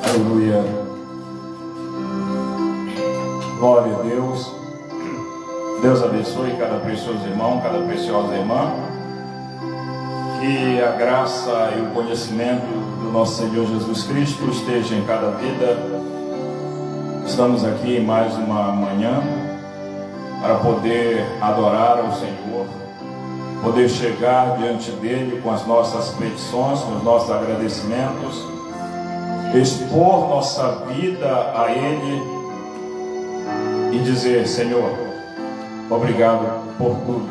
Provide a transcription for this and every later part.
Aleluia. Glória a Deus. Deus abençoe cada precioso irmão, cada preciosa irmã. Que a graça e o conhecimento do nosso Senhor Jesus Cristo esteja em cada vida. Estamos aqui em mais uma manhã para poder adorar ao Senhor, poder chegar diante dele com as nossas petições, com os nossos agradecimentos, expor nossa vida a ele e dizer: Senhor, obrigado por tudo,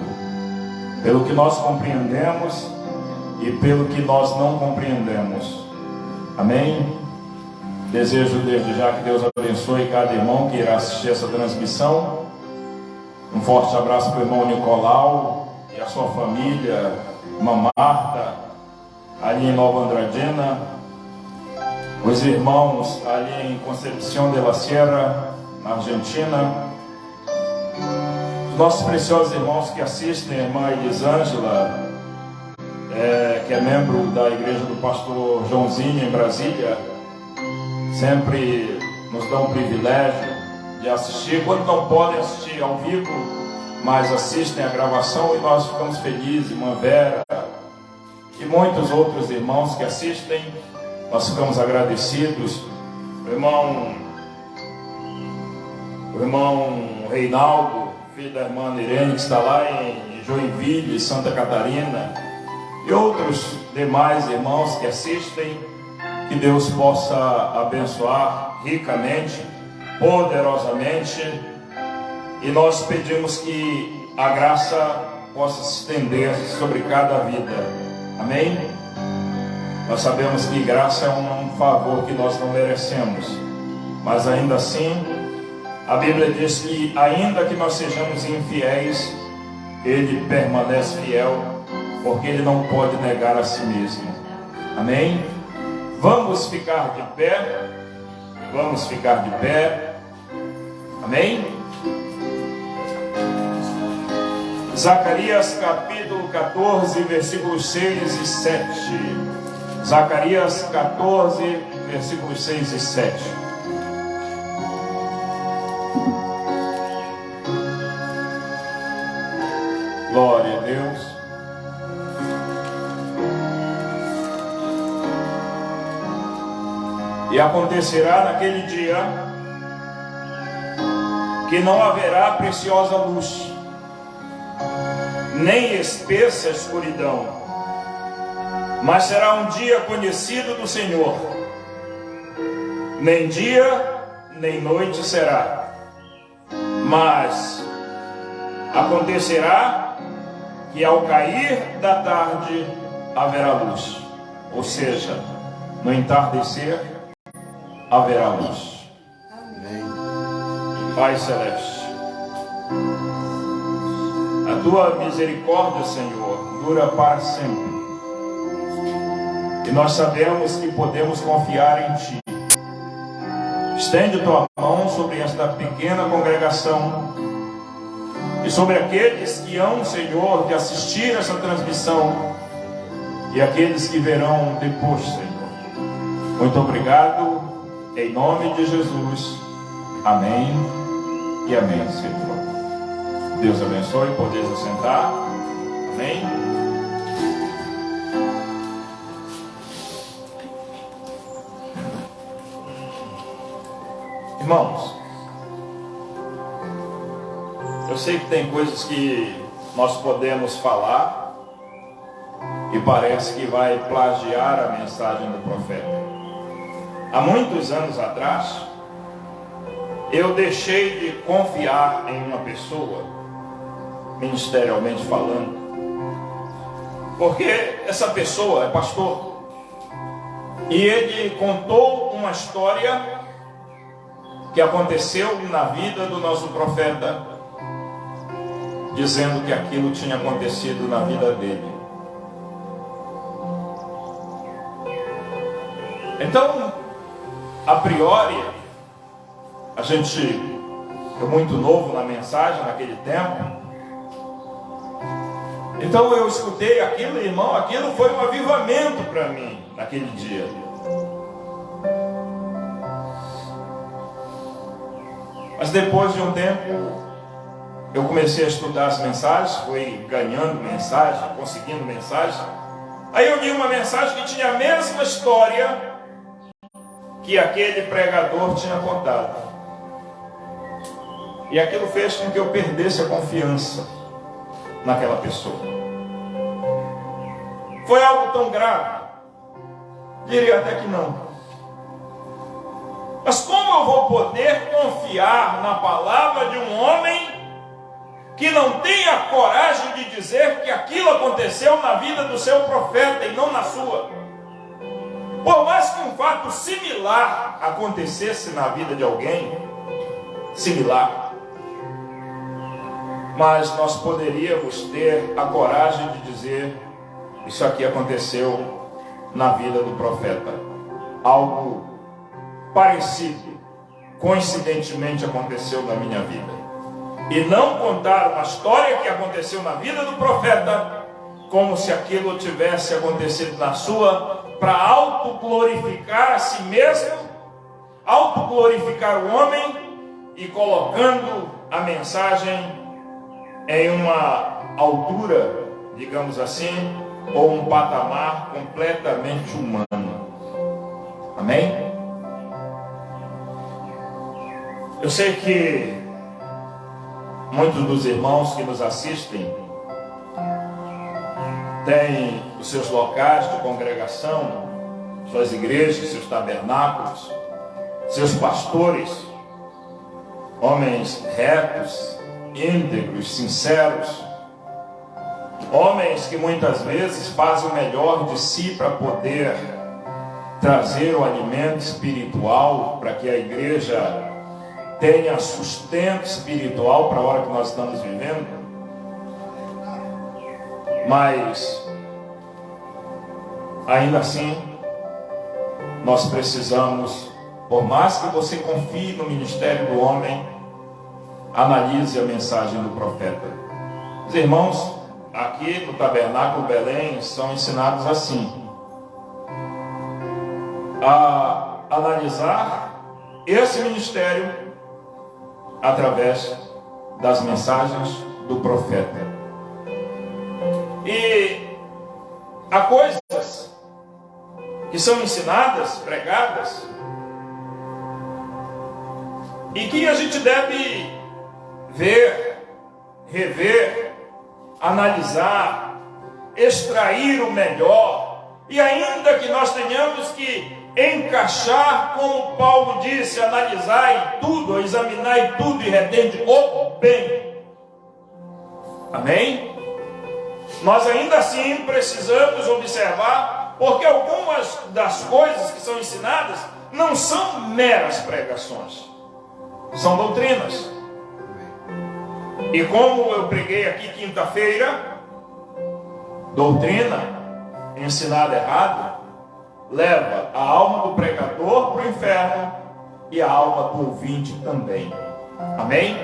pelo que nós compreendemos e pelo que nós não compreendemos. Amém? Desejo desde já que Deus abençoe cada irmão que irá assistir essa transmissão. Um forte abraço para o irmão Nicolau e a sua família, irmã Marta, ali em Nova Andradina, os irmãos ali em Concepción de la Sierra, na Argentina, os nossos preciosos irmãos que assistem, a irmã Elisângela, que é membro da igreja do pastor Joãozinho em Brasília, sempre nos dão o privilégio de assistir, quando não podem assistir ao vivo, mas assistem a gravação, e nós ficamos felizes. Irmã Vera e muitos outros irmãos que assistem, nós ficamos agradecidos. O irmão Reinaldo, filho da irmã Irene, que está lá em Joinville, Santa Catarina, e outros demais irmãos que assistem. Que Deus possa abençoar ricamente, poderosamente, e nós pedimos que a graça possa se estender sobre cada vida. Amém? Nós sabemos que graça é um favor que nós não merecemos, mas ainda assim a Bíblia diz que ainda que nós sejamos infiéis, Ele permanece fiel, porque Ele não pode negar a si mesmo. Amém? Vamos ficar de pé. Vamos ficar de pé. Amém? Zacarias capítulo 14, versículos 6 e 7. Zacarias 14, versículos 6 e 7. Glória a Deus. E acontecerá naquele dia que não haverá preciosa luz, nem espessa escuridão, mas será um dia conhecido do Senhor. Nem dia, nem noite será. Mas acontecerá que ao cair da tarde haverá luz. Ou seja, no entardecer haverá luz. Amém. Pai Celeste, a tua misericórdia, Senhor, dura para sempre. E nós sabemos que podemos confiar em Ti. Estende tua mão sobre esta pequena congregação e sobre aqueles que hão, Senhor, de assistir essa transmissão e aqueles que verão depois, Senhor. Muito obrigado, em nome de Jesus. Amém e amém, Senhor. Deus abençoe, podeis assentar. Amém. Irmãos, eu sei que tem coisas que nós podemos falar e parece que vai plagiar a mensagem do profeta. Há muitos anos atrás, eu deixei de confiar em uma pessoa, ministerialmente falando, porque essa pessoa é pastor, e ele contou uma história que aconteceu na vida do nosso profeta, dizendo que aquilo tinha acontecido na vida dele. Então, a priori, eu muito novo na mensagem naquele tempo, então eu escutei aquilo, irmão, aquilo foi um avivamento para mim naquele dia. Mas depois de um tempo, eu comecei a estudar as mensagens, fui ganhando mensagem, conseguindo mensagem. Aí eu li uma mensagem que tinha a mesma história que aquele pregador tinha contado. E aquilo fez com que eu perdesse a confiança naquela pessoa. Foi algo tão grave? Diria até que não. Mas como eu vou poder confiar na palavra de um homem que não tem a coragem de dizer que aquilo aconteceu na vida do seu profeta e não na sua? Por mais que um fato similar acontecesse na vida de alguém, similar, mas nós poderíamos ter a coragem de dizer: isso aqui aconteceu na vida do profeta. Algo parecido, coincidentemente, aconteceu na minha vida. E não contar uma história que aconteceu na vida do profeta como se aquilo tivesse acontecido na sua, para autoglorificar a si mesmo, autoglorificar o homem e colocando a mensagem em uma altura, digamos assim, ou um patamar completamente humano. Amém? Eu sei que muitos dos irmãos que nos assistem têm os seus locais de congregação, suas igrejas, seus tabernáculos, seus pastores, homens retos, íntegros, sinceros, homens que muitas vezes fazem o melhor de si para poder trazer o alimento espiritual, para que a igreja tenha sustento espiritual para a hora que nós estamos vivendo. Mas ainda assim nós precisamos, por mais que você confie no ministério do homem, analise a mensagem do profeta. Os irmãos aqui no Tabernáculo Belém são ensinados assim, a analisar esse ministério através das mensagens do profeta. E há coisas que são ensinadas, pregadas, e que a gente deve ver, rever, analisar, extrair o melhor, e ainda que nós tenhamos que encaixar, como Paulo disse, analisar em tudo, examinar em tudo e retende o bem. Amém? Nós ainda assim precisamos observar, porque algumas das coisas que são ensinadas não são meras pregações, são doutrinas. E como eu preguei aqui quinta-feira, doutrina ensinada errado leva a alma do pregador para o inferno e a alma do ouvinte também. Amém?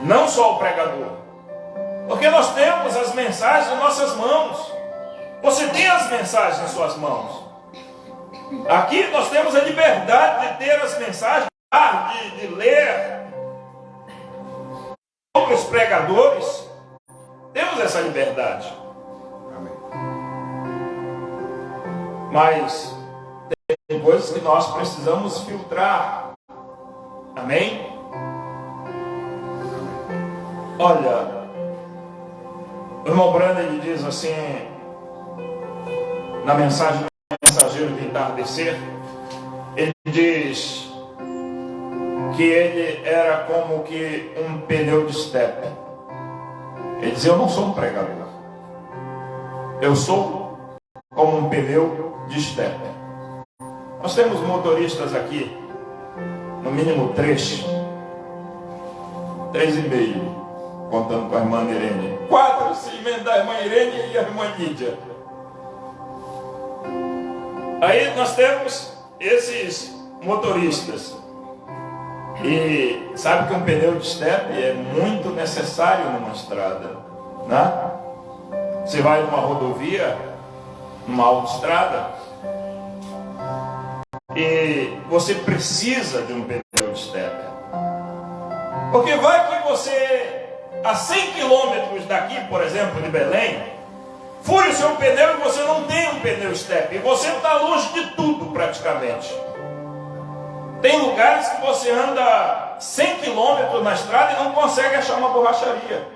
Não só o pregador, porque nós temos as mensagens em nossas mãos. Você tem as mensagens em suas mãos. Aqui nós temos a liberdade de ter as mensagens, de ler. Outros pregadores temos essa liberdade. Mas tem coisas que nós precisamos filtrar. Amém? Olha, o irmão Brando, ele diz assim, na mensagem do Mensageiro de Entardecer, ele diz que ele era como que um pneu de estepe. Ele diz: eu não sou um pregador, eu sou como um pneu de estepe. Nós temos motoristas aqui, no mínimo 3,5, contando com a irmã Irene, 4 se emendar a irmã Irene e a irmã Lídia. Aí nós temos esses motoristas, e sabe que um pneu de estepe é muito necessário numa estrada, né? Você vai numa rodovia, numa autoestrada, e você precisa de um pneu de estepe. Porque vai que você, a 100 quilômetros daqui, por exemplo, de Belém, fure o seu pneu e você não tem um pneu step. E você está longe de tudo praticamente. Tem lugares que você anda 100 quilômetros na estrada e não consegue achar uma borracharia.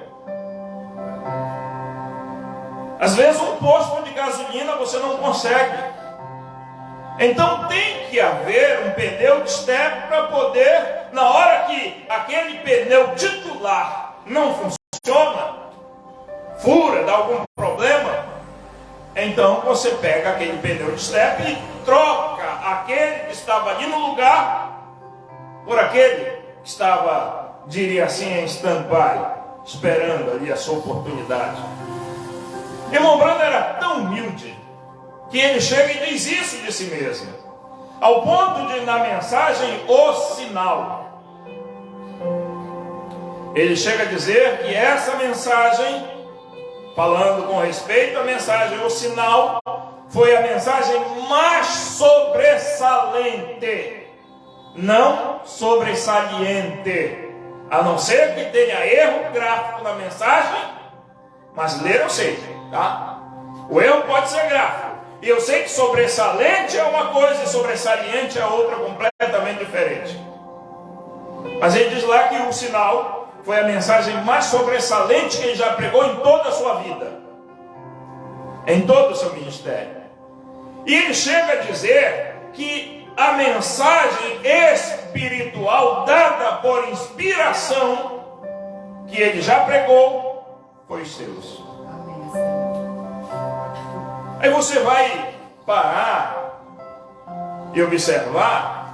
Às vezes um posto de gasolina você não consegue. Então tem que haver um pneu de step para poder, na hora que aquele pneu titular não funciona, fura, dá algum problema, então você pega aquele pneu de step e troca aquele que estava ali no lugar por aquele que estava, diria assim, em stand-by, esperando ali a sua oportunidade. Irmão Brando era tão humilde que ele chega e diz isso de si mesmo, ao ponto de, na mensagem O Sinal, ele chega a dizer que essa mensagem, falando com respeito à mensagem O Sinal, foi a mensagem mais sobressalente, não sobressaliente, a não ser que tenha erro gráfico na mensagem, mas ler eu sei, tá? O erro pode ser gráfico, e eu sei que sobressalente é uma coisa e sobressaliente é outra completamente diferente. Mas ele diz lá que o sinal foi a mensagem mais sobressalente que ele já pregou em toda a sua vida, em todo o seu ministério. E ele chega a dizer que a mensagem espiritual dada por inspiração que ele já pregou foi os seus. Aí você vai parar e observar,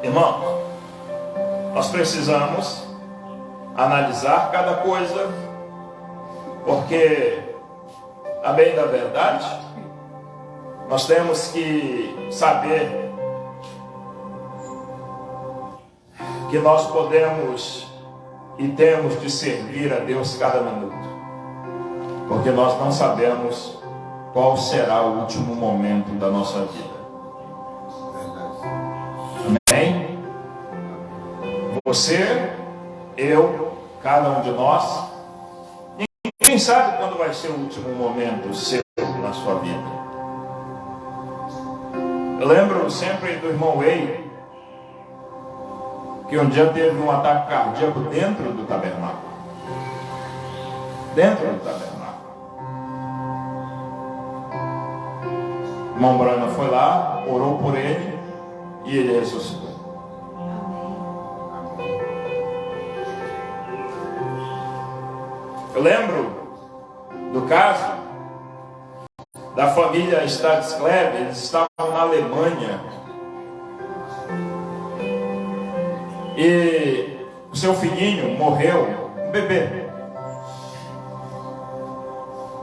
irmão, nós precisamos analisar cada coisa, porque, a bem da verdade, nós temos que saber que nós podemos e temos de servir a Deus cada minuto, porque nós não sabemos qual será o último momento da nossa vida. Amém? Você, eu, cada um de nós, ninguém sabe quando vai ser o último momento seu na sua vida. Eu lembro sempre do irmão Way, que um dia teve um ataque cardíaco dentro do tabernáculo. Dentro do tabernáculo. O irmão Brana foi lá, orou por ele e ele ressuscitou. Eu lembro do caso da família Stadsklev. Eles estavam na Alemanha e o seu filhinho morreu, um bebê.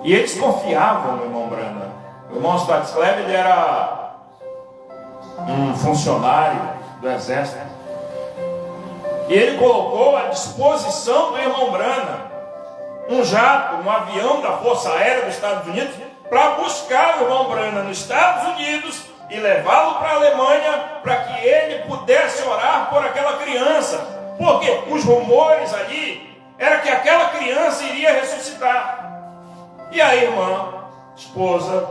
E eles confiavam no irmão Brana. O irmão Stadsklev, ele era um funcionário do exército. E ele colocou à disposição do irmão Brana um jato, um avião da Força Aérea dos Estados Unidos para buscar o irmão Brana nos Estados Unidos e levá-lo para a Alemanha para que ele pudesse orar por aquela criança. Porque os rumores ali era que aquela criança iria ressuscitar. E a irmã, esposa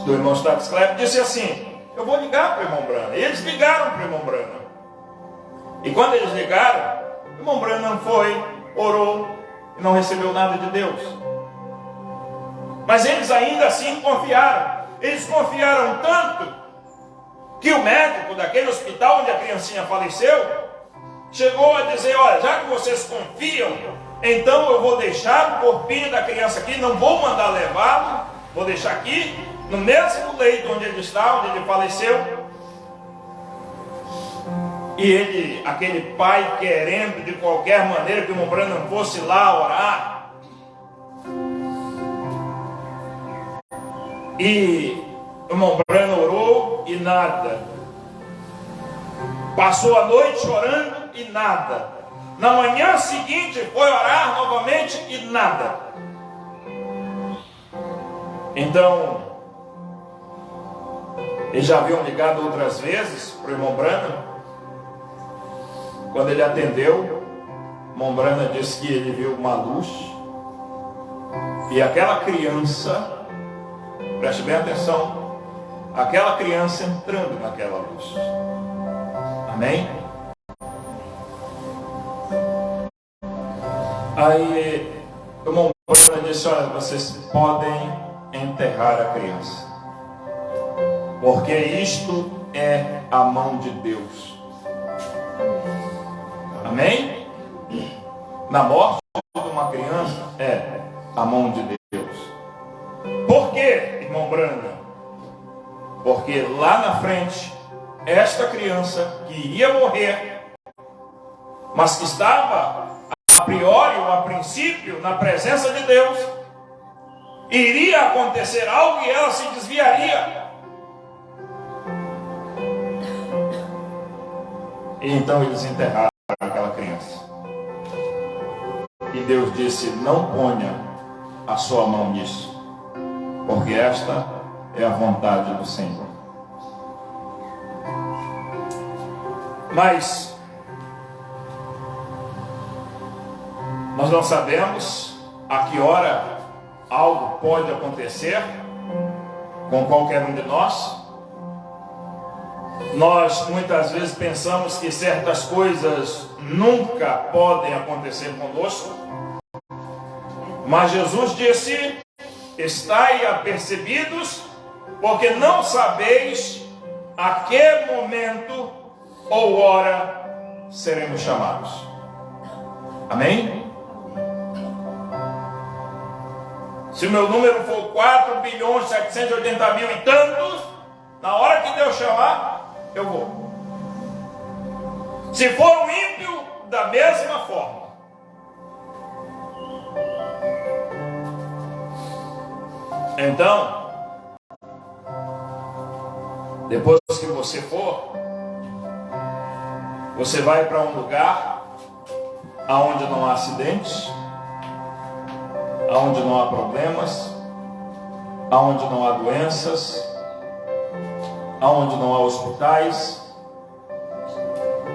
do irmão Stadsklev, disse assim: eu vou ligar para o irmão Brana. E eles ligaram para o irmão Brana. E quando eles ligaram, o irmão Brana foi, orou e não recebeu nada de Deus. Mas eles ainda assim confiaram. Eles confiaram tanto que o médico daquele hospital onde a criancinha faleceu chegou a dizer: olha, já que vocês confiam, então eu vou deixar o corpinho da criança aqui, não vou mandar levá-lo, vou deixar aqui no mesmo leito onde ele está, onde ele faleceu. E ele, aquele pai, querendo de qualquer maneira que o irmão Branham fosse lá orar. E o irmão Branham orou e nada. Passou a noite chorando e nada. Na manhã seguinte foi orar novamente e nada. Então, eles já haviam ligado outras vezes para o irmão Branham. Quando ele atendeu, Mombrana disse que ele viu uma luz e aquela criança, preste bem atenção, aquela criança entrando naquela luz. Amém? Aí o Mombrana disse: olha, vocês podem enterrar a criança, porque isto é a mão de Deus. Amém? Na morte de uma criança é a mão de Deus. Por quê, irmão Brana? Porque lá na frente, esta criança que iria morrer, mas que estava a priori ou a princípio na presença de Deus, iria acontecer algo e ela se desviaria. E então eles enterraram aquela criança. E Deus disse: não ponha a sua mão nisso, porque esta é a vontade do Senhor. Mas nós não sabemos a que hora algo pode acontecer com qualquer um de nós. Nós muitas vezes pensamos que certas coisas nunca podem acontecer conosco, mas Jesus disse: estai apercebidos, porque não sabeis a que momento ou hora seremos chamados. Amém? Se o meu número for 4.780.000 e tantos, na hora que Deus chamar, eu vou. Se for um ímpio, da mesma forma. Então, depois que você for, você vai para um lugar aonde não há acidentes, aonde não há problemas, aonde não há doenças, aonde não há hospitais,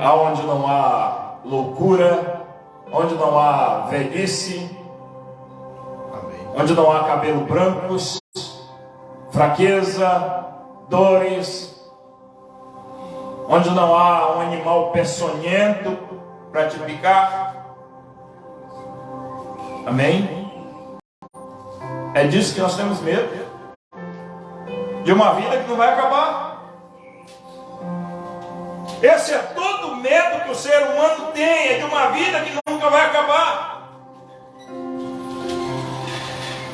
aonde não há loucura, onde não há velhice, onde não há cabelo brancos, fraqueza, dores, onde não há um animal peçonhento para te picar. Amém? É disso que nós temos medo, de uma vida que não vai acabar. Esse é todo o medo que o ser humano tem, é de uma vida que nunca vai acabar.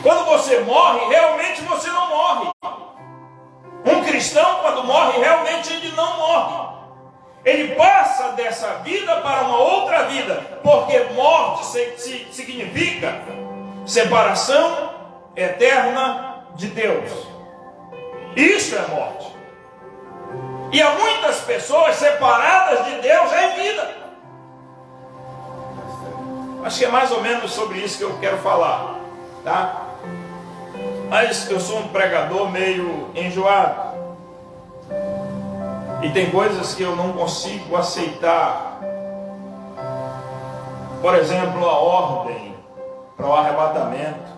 Quando você morre, realmente você não morre. Um cristão, quando morre, realmente ele não morre. Ele passa dessa vida para uma outra vida, porque morte significa separação eterna de Deus. Isso é morte. E há muitas pessoas separadas de Deus em vida. Acho que é mais ou menos sobre isso que eu quero falar, tá? Mas eu sou um pregador meio enjoado. E tem coisas que eu não consigo aceitar. Por exemplo, a ordem para o arrebatamento.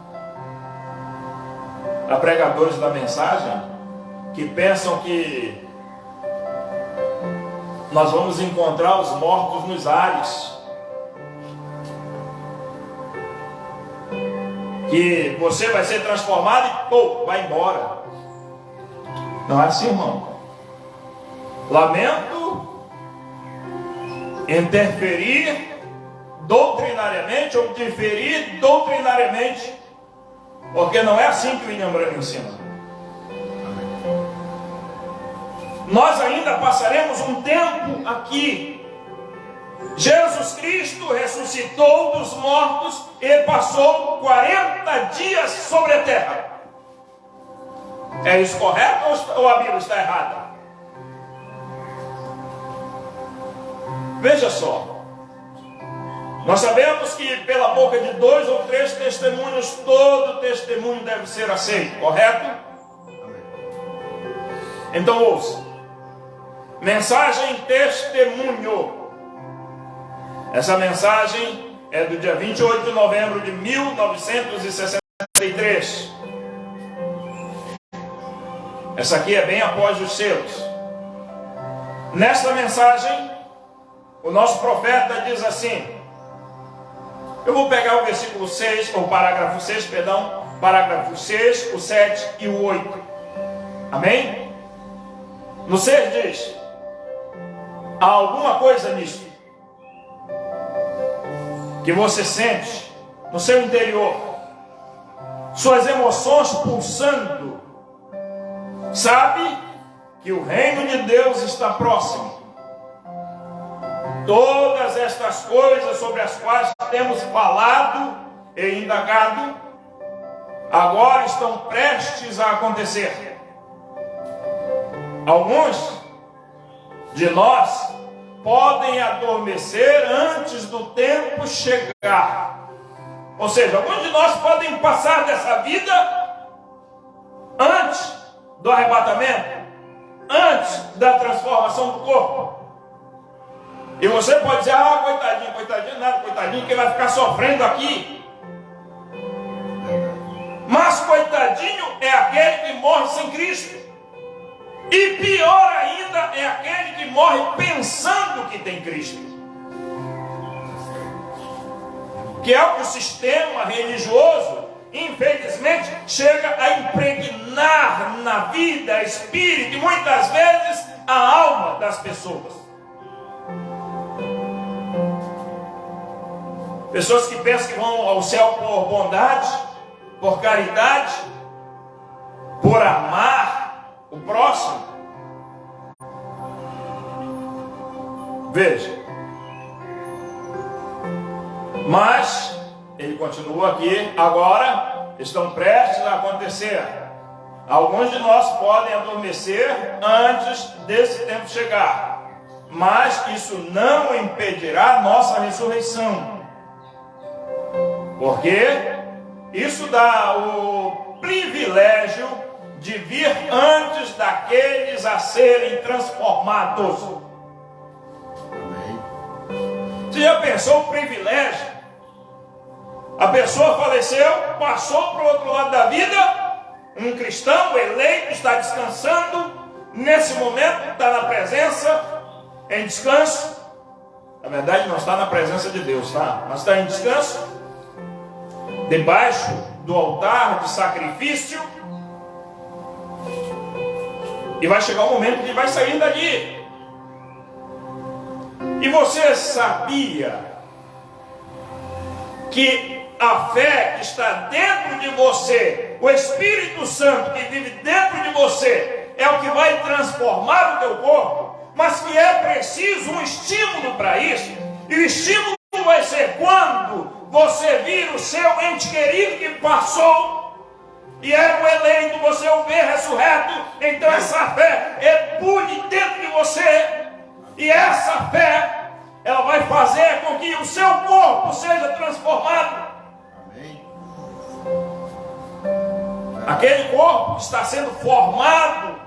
Há pregadores da mensagem que pensam que nós vamos encontrar os mortos nos ares, que você vai ser transformado e vai embora. Não é assim, irmão. Lamento interferir doutrinariamente ou diferir doutrinariamente, porque não é assim que o William Branham ensina. Nós ainda passaremos um tempo aqui. Jesus Cristo ressuscitou dos mortos e passou 40 dias sobre a terra. É isso correto ou a Bíblia está errada? Veja só. Nós sabemos que pela boca de 2 ou 3 testemunhos, todo testemunho deve ser aceito, correto? Então ouça. Mensagem testemunho. Essa mensagem é do dia 28 de novembro de 1963. Essa aqui é bem após os selos. Nesta mensagem, o nosso profeta diz assim, eu vou pegar o versículo 6, ou parágrafo 6, perdão, parágrafo 6, o 7 e o 8. Amém? No 6 diz, há alguma coisa nisso que você sente no seu interior, suas emoções pulsando, sabe que o reino de Deus está próximo. Todas estas coisas sobre as quais temos falado e indagado, agora estão prestes a acontecer. Alguns de nós podem adormecer antes do tempo chegar. Ou seja, alguns de nós podem passar dessa vida antes do arrebatamento, antes da transformação do corpo. E você pode dizer, coitadinho, coitadinho, nada, coitadinho, que vai ficar sofrendo aqui. Mas coitadinho é aquele que morre sem Cristo. E pior ainda é aquele que morre pensando que tem Cristo. Que é o que o sistema religioso, infelizmente, chega a impregnar na vida, espírito e muitas vezes a alma das pessoas. Pessoas que pensam que vão ao céu por bondade, por caridade, por amar o próximo. Veja. Mas, ele continua aqui, agora estão prestes a acontecer. Alguns de nós podem adormecer antes desse tempo chegar, mas isso não impedirá nossa ressurreição. Porque isso dá o privilégio de vir antes daqueles a serem transformados. Você já pensou o privilégio? A pessoa faleceu, passou para o outro lado da vida, um cristão eleito está descansando, nesse momento está na presença, em descanso. Na verdade não está na presença de Deus, tá? Mas está em descanso, debaixo do altar de sacrifício, e vai chegar o momento que ele vai sair dali. E você sabia que a fé que está dentro de você, o Espírito Santo que vive dentro de você, é o que vai transformar o teu corpo, mas que é preciso um estímulo para isso, e o estímulo vai ser quando você vir o seu ente querido que passou e era o eleito, você o vê ressurreto, então essa fé ebule dentro de você, e essa fé, ela vai fazer com que o seu corpo seja transformado. Amém. Aquele corpo está sendo formado,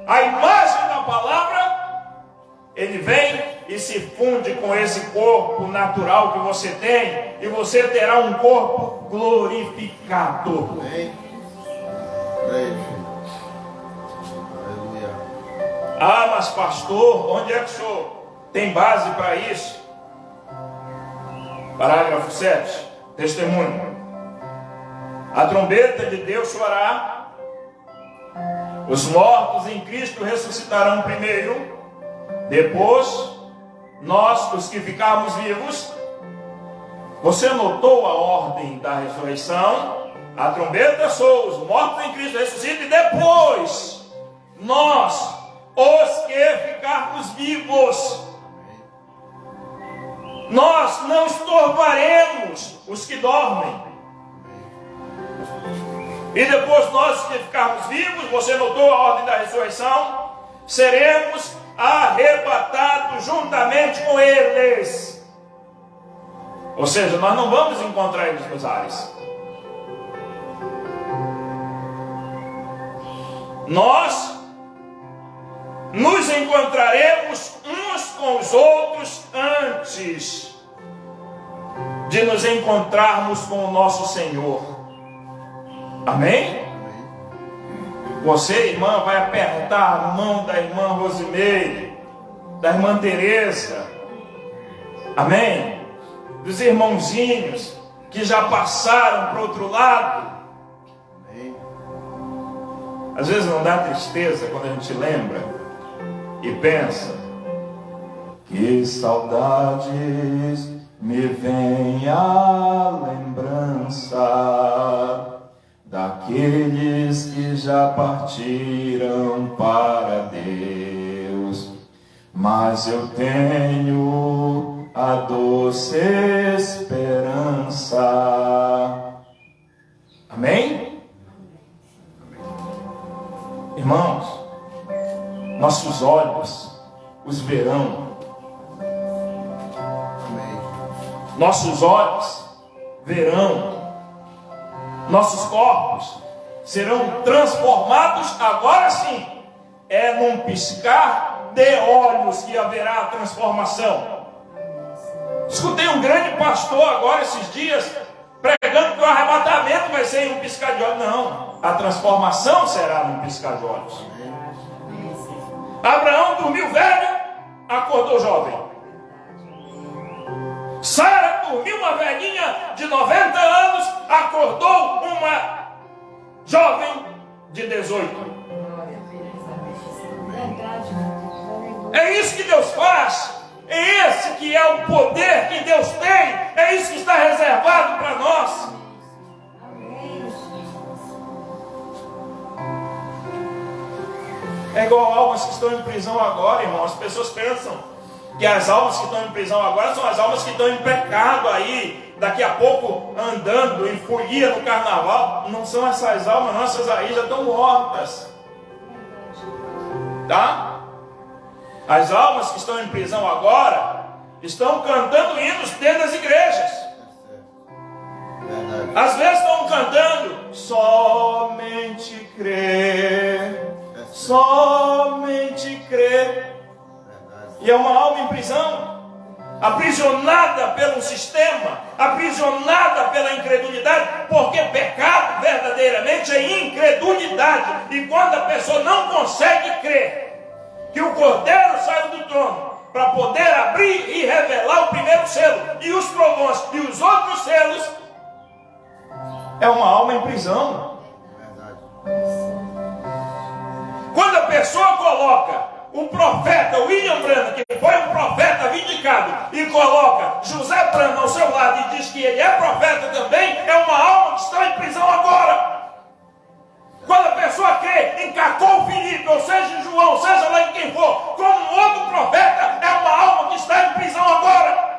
a imagem da palavra, ele vem e se funde com esse corpo natural que você tem, e você terá um corpo glorificado. Amém. Ah, mas pastor, onde é que o senhor tem base para isso? Parágrafo 7, testemunho. A trombeta de Deus soará, os mortos em Cristo ressuscitarão primeiro, depois nós, os que ficarmos vivos. Você notou a ordem da ressurreição? A trombeta soa, os mortos em Cristo ressuscitam, e depois nós, os que ficarmos vivos. Nós não estorvaremos os que dormem. E depois nós que ficarmos vivos, você notou a ordem da ressurreição? Seremos arrebatados juntamente com eles. Ou seja, nós não vamos encontrar eles nos ares. Nós nos encontraremos uns com os outros antes de nos encontrarmos com o nosso Senhor. Amém? Você, irmã, vai apertar a mão da irmã Rosimeire, da irmã Teresa. Amém? Dos irmãozinhos que já passaram para o outro lado. Às vezes não dá tristeza quando a gente lembra e pensa: que saudades me vem a lembrança daqueles que já partiram para Deus, mas eu tenho a doce esperança. Amém? Irmãos, nossos olhos os verão. Amém. Nossos olhos verão. Nossos corpos serão transformados agora sim. É num piscar de olhos que haverá a transformação. Escutei um grande pastor agora esses dias pregando que o arrebatamento vai ser em um piscar de olhos. Não. A transformação será num piscar de olhos. Abraão dormiu velho, acordou jovem. Sara dormiu uma velhinha de 90 anos, acordou uma jovem de 18. É isso que Deus faz. É esse que é o poder que Deus tem. É isso que está reservado para nós. É igual almas que estão em prisão agora, irmão. As pessoas pensam que as almas que estão em prisão agora são as almas que estão em pecado aí, daqui a pouco andando em folia no carnaval. Não são essas almas, não. Essas aí já estão mortas. Tá? As almas que estão em prisão agora estão cantando hinos dentro das igrejas. Às vezes estão cantando somente crer, somente crer. E é uma alma em prisão, aprisionada pelo sistema, aprisionada pela incredulidade, porque pecado verdadeiramente é incredulidade. E quando a pessoa não consegue crer que o Cordeiro saiu do trono para poder abrir e revelar o primeiro selo e os trovões e os outros selos, é uma alma em prisão. Quando a pessoa coloca o profeta William Branham, que foi um profeta vindicado, e coloca José Branham ao seu lado e diz que ele é profeta também, é uma alma que está em prisão agora. Quando a pessoa crê em Cacol Filipe, ou seja em João, seja lá em quem for, como um outro profeta, é uma alma que está em prisão agora.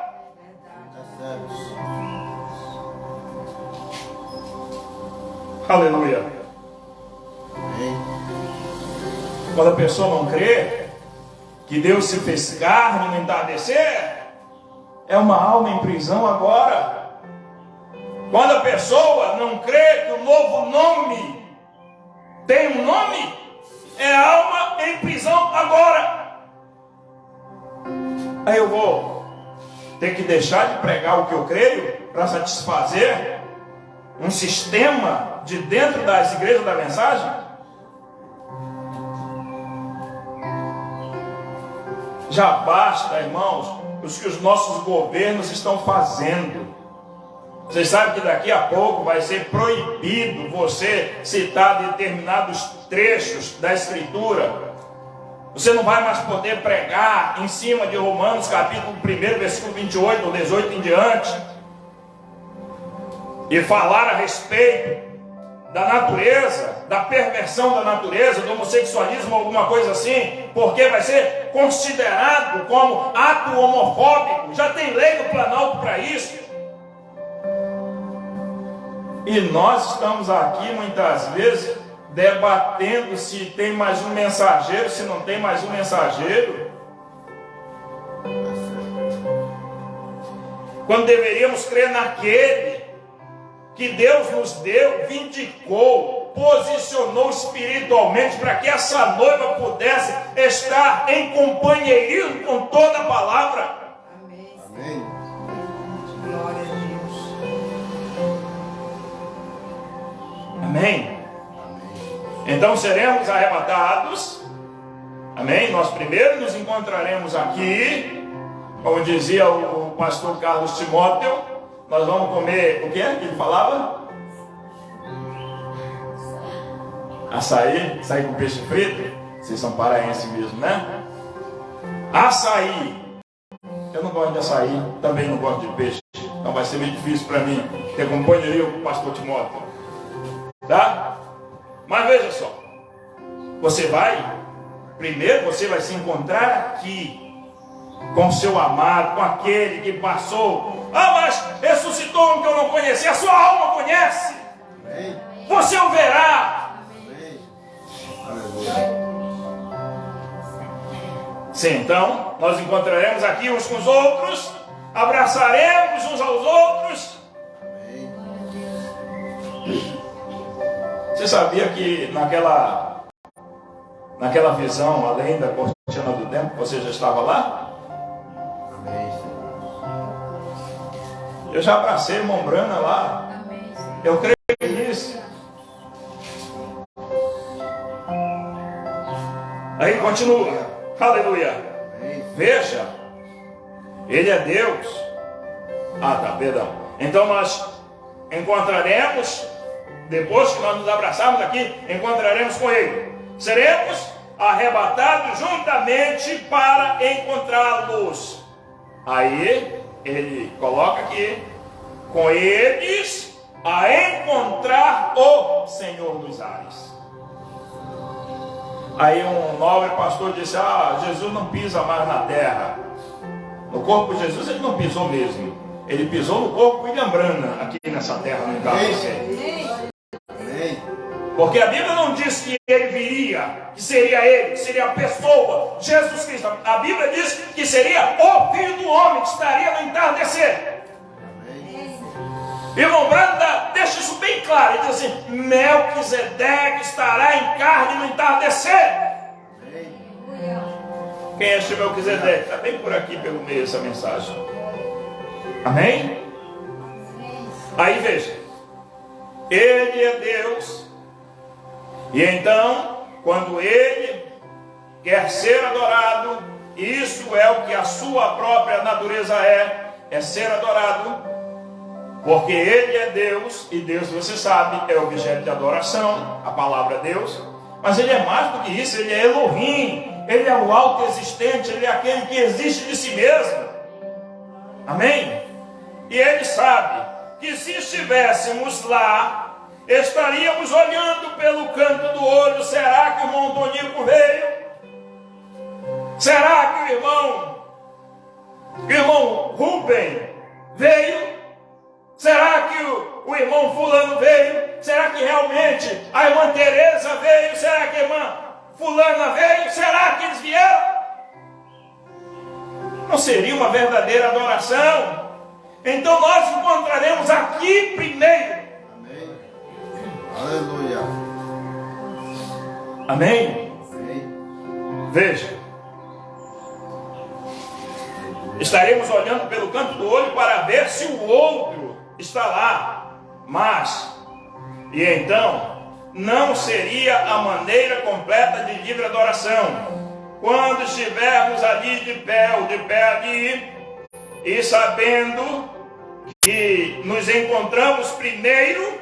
Aleluia. Quando a pessoa não crê que Deus se fez carne no entardecer, é uma alma em prisão agora. Quando a pessoa não crê que o novo nome tem um nome, é alma em prisão agora. Aí eu vou ter que deixar de pregar o que eu creio para satisfazer um sistema de dentro das igrejas da mensagem? Já basta, irmãos, os que os nossos governos estão fazendo. Vocês sabem que daqui a pouco vai ser proibido você citar determinados trechos da Escritura. Você não vai mais poder pregar em cima de Romanos capítulo 1, versículo 28 ou 18 em diante, e falar a respeito da natureza, da perversão da natureza, do homossexualismo, alguma coisa assim, porque vai ser considerado como ato homofóbico. Já tem lei no Planalto para isso. E nós estamos aqui muitas vezes debatendo se tem mais um mensageiro, se não tem mais um mensageiro, quando deveríamos crer naquele que Deus nos deu, vindicou, posicionou espiritualmente para que essa noiva pudesse estar em companheirismo com toda a palavra. Amém. Glória a Deus. Amém? Então seremos arrebatados. Amém? Nós primeiro nos encontraremos aqui, como dizia o pastor Carlos Timóteo, nós vamos comer, o que é que ele falava? Açaí com peixe frito. Vocês são paraenses mesmo, né? Açaí. Eu não gosto de açaí, também não gosto de peixe. Então vai ser meio difícil para mim ter companhia com o pastor Timóteo. Tá? Mas veja só. Primeiro você vai se encontrar aqui com o seu amado, com aquele que passou. Ah, mas ressuscitou um que eu não conheci. A sua alma conhece. Você o verá. Sim, então nós encontraremos aqui uns com os outros, abraçaremos uns aos outros. Você sabia que naquela visão, além da cortina do tempo, você já estava lá? Eu já abracei o irmão Brana lá. Eu creio nisso. Aí continua. Aleluia. Veja, Ele é Deus. Perdão. Então nós encontraremos, depois que nós nos abraçarmos aqui, encontraremos com Ele. Seremos arrebatados juntamente para encontrá-los. Aí Ele coloca aqui, com eles a encontrar o Senhor dos ares. Aí um nobre pastor disse: Jesus não pisa mais na terra. No corpo de Jesus ele não pisou mesmo. Ele pisou no corpo de William Branham aqui nessa terra, no lugar do céu. Porque a Bíblia não diz que ele viria, que seria ele, que seria a pessoa, Jesus Cristo. A Bíblia diz que seria o Filho do Homem, que estaria no entardecer. Irmão Branham deixa isso bem claro. Ele diz assim: Melquisedeque estará em carne no entardecer. Quem é este Melquisedeque? Está bem por aqui pelo meio essa mensagem. Amém? Aí veja, Ele é Deus. E então, quando Ele quer ser adorado, isso é o que a sua própria natureza é ser adorado. Porque Ele é Deus, e Deus, você sabe, é objeto de adoração, a palavra Deus. Mas Ele é mais do que isso, Ele é Elohim, Ele é o autoexistente, Ele é aquele que existe de si mesmo. Amém? E Ele sabe que se estivéssemos lá, estaríamos olhando pelo canto do olho. Será que o irmão Tonico veio? Será que o irmão Rubem veio? Será que o irmão fulano veio? Será que realmente a irmã Teresa veio? Será que a irmã fulana veio? Será que eles vieram? Não seria uma verdadeira adoração? Então nós encontraremos aqui primeiro. Amém. Aleluia. Amém? Amém. Veja. Estaremos olhando pelo canto do olho para ver se o outro está lá, e então não seria a maneira completa de livre adoração. Quando estivermos ali de pé ali, e sabendo que nos encontramos primeiro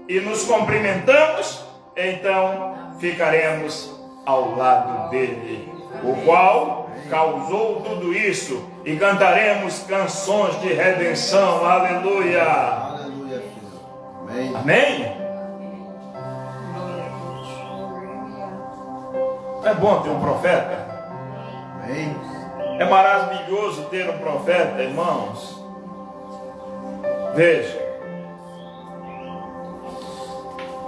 e nos cumprimentamos, então ficaremos ao lado dele, o qual causou tudo isso, e cantaremos canções de redenção. Aleluia. Aleluia, filho. Amém. Amém? É bom ter um profeta. Amém. É maravilhoso ter um profeta, irmãos. Veja.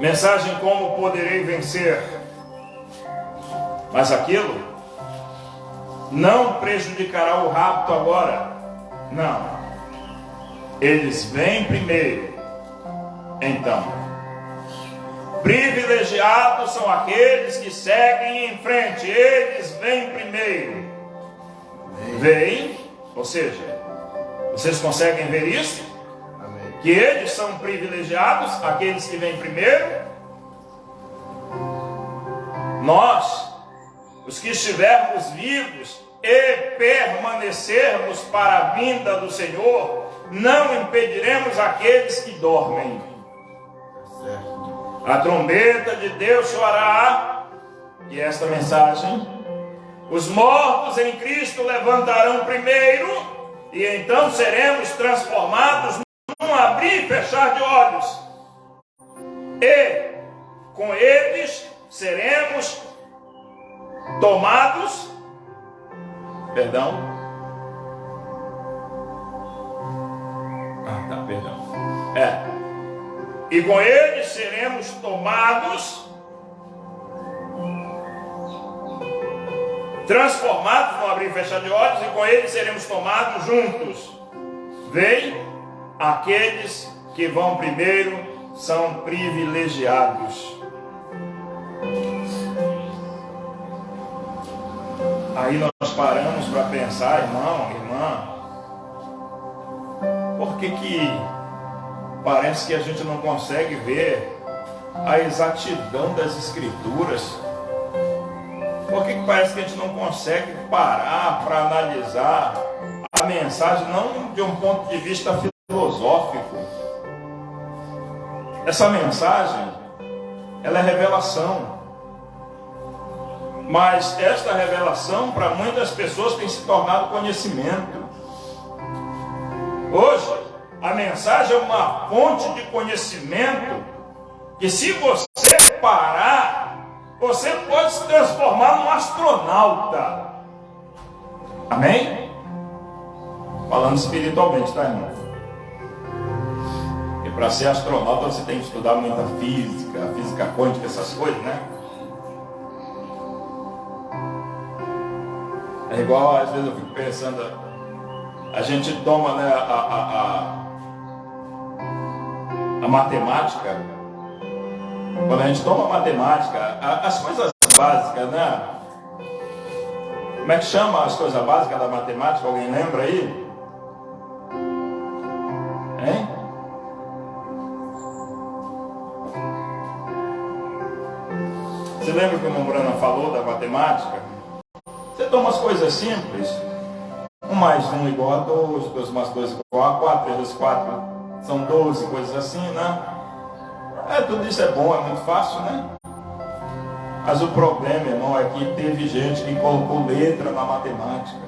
Mensagem: como poderei vencer? Mas aquilo não prejudicará o rapto agora. Não. Eles vêm primeiro. Então, privilegiados são aqueles que seguem em frente. Eles vêm primeiro. Vêm, ou seja, vocês conseguem ver isso? Amém. Que eles são privilegiados, aqueles que vêm primeiro. Nós, os que estivermos vivos e permanecermos para a vinda do Senhor, não impediremos aqueles que dormem. A trombeta de Deus soará, e esta mensagem: os mortos em Cristo levantarão primeiro, e então seremos transformados num abrir e fechar de olhos, e com eles seremos tomados, perdão, e com eles seremos tomados, transformados no abrir e fechar de olhos, e com eles seremos tomados juntos. Vem, aqueles que vão primeiro são privilegiados. Aí nós paramos para pensar, irmão, irmã, por que parece que a gente não consegue ver a exatidão das Escrituras? Por que parece que a gente não consegue parar para analisar a mensagem, não de um ponto de vista filosófico? Essa mensagem, ela é revelação. Mas esta revelação, para muitas pessoas, tem se tornado conhecimento. Hoje, a mensagem é uma fonte de conhecimento que, se você parar, você pode se transformar num astronauta. Amém? Falando espiritualmente, tá, irmão? E para ser astronauta você tem que estudar muita física, física quântica, essas coisas, né? É igual, às vezes eu fico pensando, a gente toma, né, a matemática. Quando a gente toma matemática, as coisas básicas, né? Como é que chama as coisas básicas da matemática? Alguém lembra aí? Hein? Você lembra que o Mombrana falou da matemática? Você toma as coisas simples. 1 mais 1 igual a 2, 2 mais 2 igual a 4, 3 vezes 4 são 12, coisas assim, né? Tudo isso é bom, é muito fácil, né? Mas o problema, irmão, é que teve gente que colocou letra na matemática.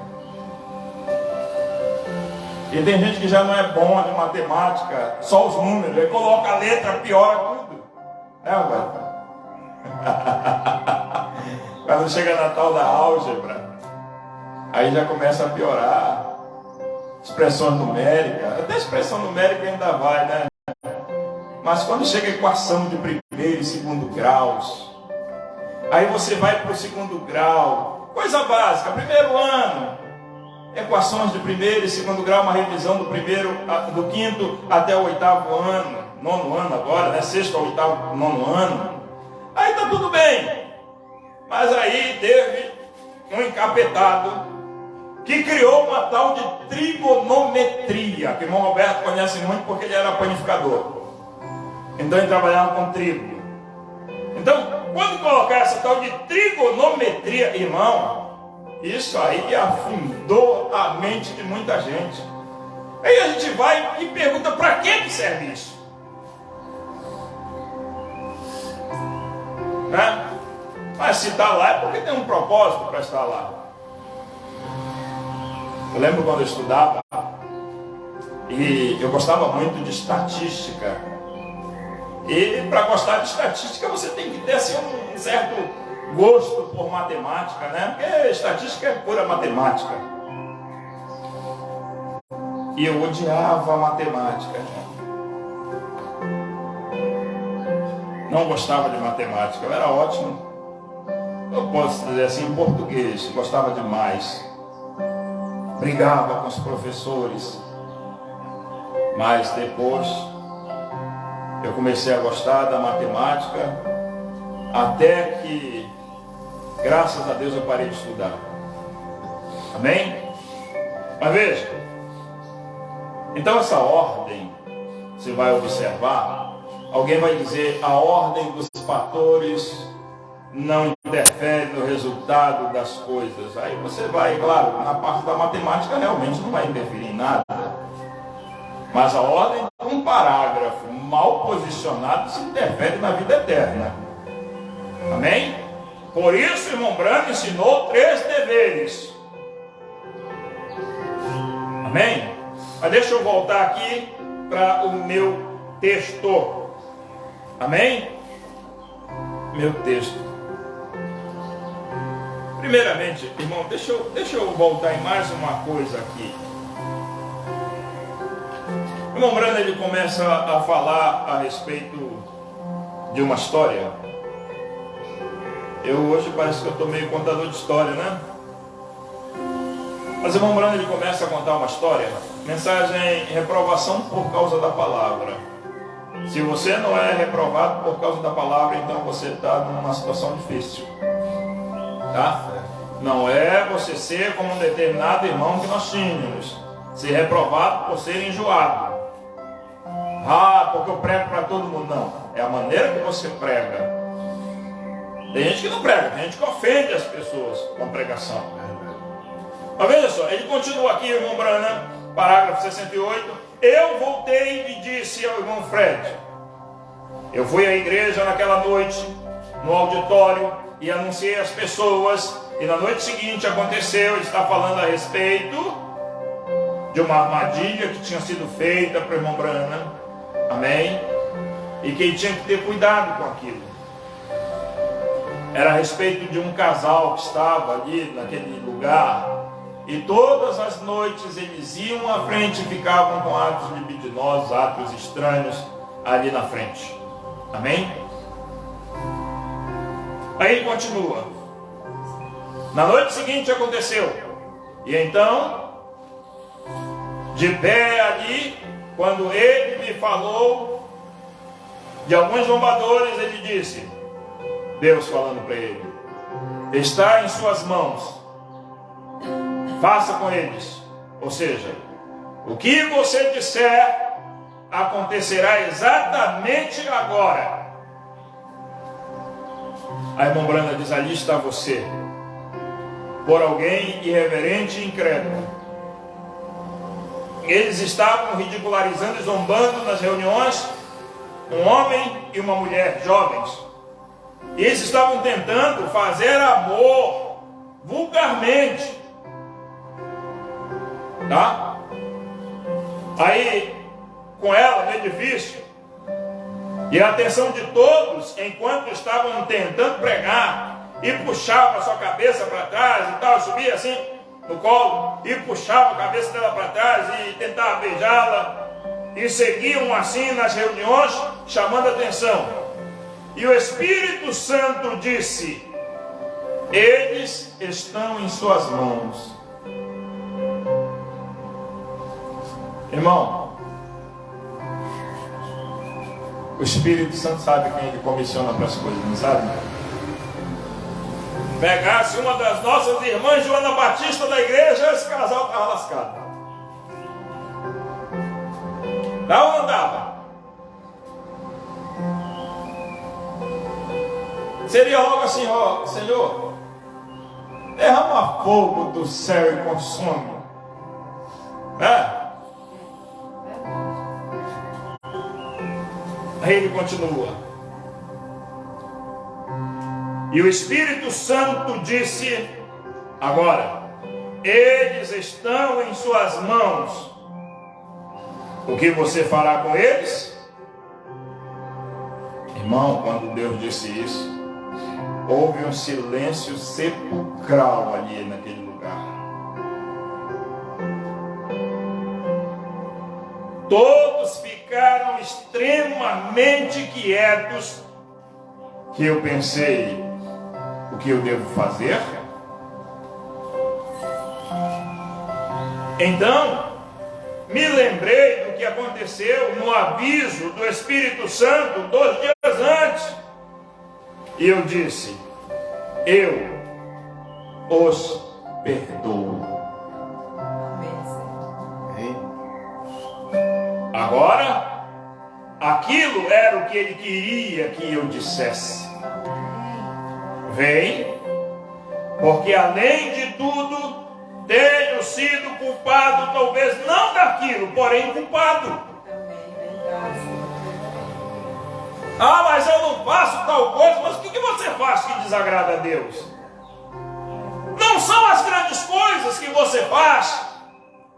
E tem gente que já não é bom de matemática, só os números, aí coloca a letra, piora tudo. Né, Roberto? Quando chega na tal da álgebra, aí já começa a piorar. Expressão numérica, até expressão numérica ainda vai, né? Mas quando chega a equação de primeiro e segundo graus, aí você vai para o segundo grau, coisa básica, primeiro ano, equações de primeiro e segundo grau, uma revisão do quinto até o 8º ano, 9º ano agora, né? 6º ao 8º, 9º ano, aí tá tudo bem. Mas aí teve um encapetado que criou uma tal de trigonometria, que o irmão Roberto conhece muito porque ele era panificador. Então ele trabalhava com trigo. Então, quando colocar essa tal de trigonometria, irmão, isso aí afundou a mente de muita gente. Aí a gente vai e pergunta, para que serve isso? Né? Mas se está lá é porque tem um propósito para estar lá. Eu lembro quando eu estudava, e eu gostava muito de estatística. E para gostar de estatística você tem que ter assim, um certo gosto por matemática, né? Porque estatística é pura matemática. E eu odiava a matemática. Não gostava de matemática, eu era ótimo. Eu posso dizer assim, em português, gostava demais. Brigava com os professores. Mas depois eu comecei a gostar da matemática, até que, graças a Deus, eu parei de estudar. Amém? Mas veja, então essa ordem, você vai observar, alguém vai dizer a ordem dos fatores não interfere no resultado das coisas. Aí você vai, claro, na parte da matemática realmente não vai interferir em nada. Mas a ordem de um parágrafo mal posicionado se interfere na vida eterna. Amém? Por isso, irmão Branham ensinou 3 deveres. Amém? Mas deixa eu voltar aqui para o meu texto. Amém? Meu texto. Primeiramente, irmão, deixa eu voltar em mais uma coisa aqui. O irmão Branham, ele começa a falar a respeito de uma história. Eu hoje parece que eu estou meio contador de história, né? Mas o irmão Branham, ele começa a contar uma história. Mensagem: reprovação por causa da palavra. Se você não é reprovado por causa da palavra, então você está numa situação difícil. Tá? Não é você ser como um determinado irmão que nós tínhamos, ser reprovado por ser enjoado. Ah, porque eu prego para todo mundo. Não, é a maneira que você prega. Tem gente que não prega, tem gente que ofende as pessoas com a pregação. Mas veja só, ele continua aqui, irmão Branham, parágrafo 68. Eu voltei e disse ao irmão Fred: eu fui à igreja naquela noite, no auditório, e anunciei às pessoas, e na noite seguinte aconteceu. Ele está falando a respeito de uma armadilha que tinha sido feita para o irmão Branham. Amém? E que ele tinha que ter cuidado com aquilo. Era a respeito de um casal que estava ali naquele lugar, e todas as noites eles iam à frente e ficavam com atos libidinosos, atos estranhos ali na frente. Amém? Aí ele continua. Na noite seguinte aconteceu. E então, de pé ali, quando ele me falou de alguns zombadores, ele disse, Deus falando para ele: está em suas mãos, faça com eles. Ou seja, o que você disser acontecerá exatamente agora. A irmã Branham diz: ali está você, por alguém irreverente e incrédulo. Eles estavam ridicularizando e zombando nas reuniões, um homem e uma mulher jovens. E eles estavam tentando fazer amor vulgarmente. Tá? Aí, com ela no edifício, e a atenção de todos, enquanto estavam tentando pregar, e puxava a sua cabeça para trás e tal, subia assim no colo, e puxava a cabeça dela para trás e tentava beijá-la, e seguiam assim nas reuniões, chamando a atenção. E o Espírito Santo disse: eles estão em suas mãos. Irmão, o Espírito Santo sabe quem ele comissiona para as coisas, não sabe? Pegasse uma das nossas irmãs, Joana Batista da igreja, esse casal estava lascado. Dá ou não dava? Seria logo assim: ó, Senhor, derrama fogo do céu e consome. Aí ele continua. E o Espírito Santo disse: agora, eles estão em suas mãos. O que você fará com eles? Irmão, quando Deus disse isso, houve um silêncio sepulcral ali naquele lugar. Todos ficaram extremamente quietos, que eu pensei: o que eu devo fazer? Então, me lembrei do que aconteceu no aviso do Espírito Santo 2 dias antes. E eu disse: eu os perdoo. Agora, aquilo era o que ele queria que eu dissesse. Vem, porque além de tudo, tenho sido culpado, talvez não daquilo, porém culpado. Ah, mas eu não faço tal coisa. Mas o que você faz que desagrada a Deus? Não são as grandes coisas que você faz.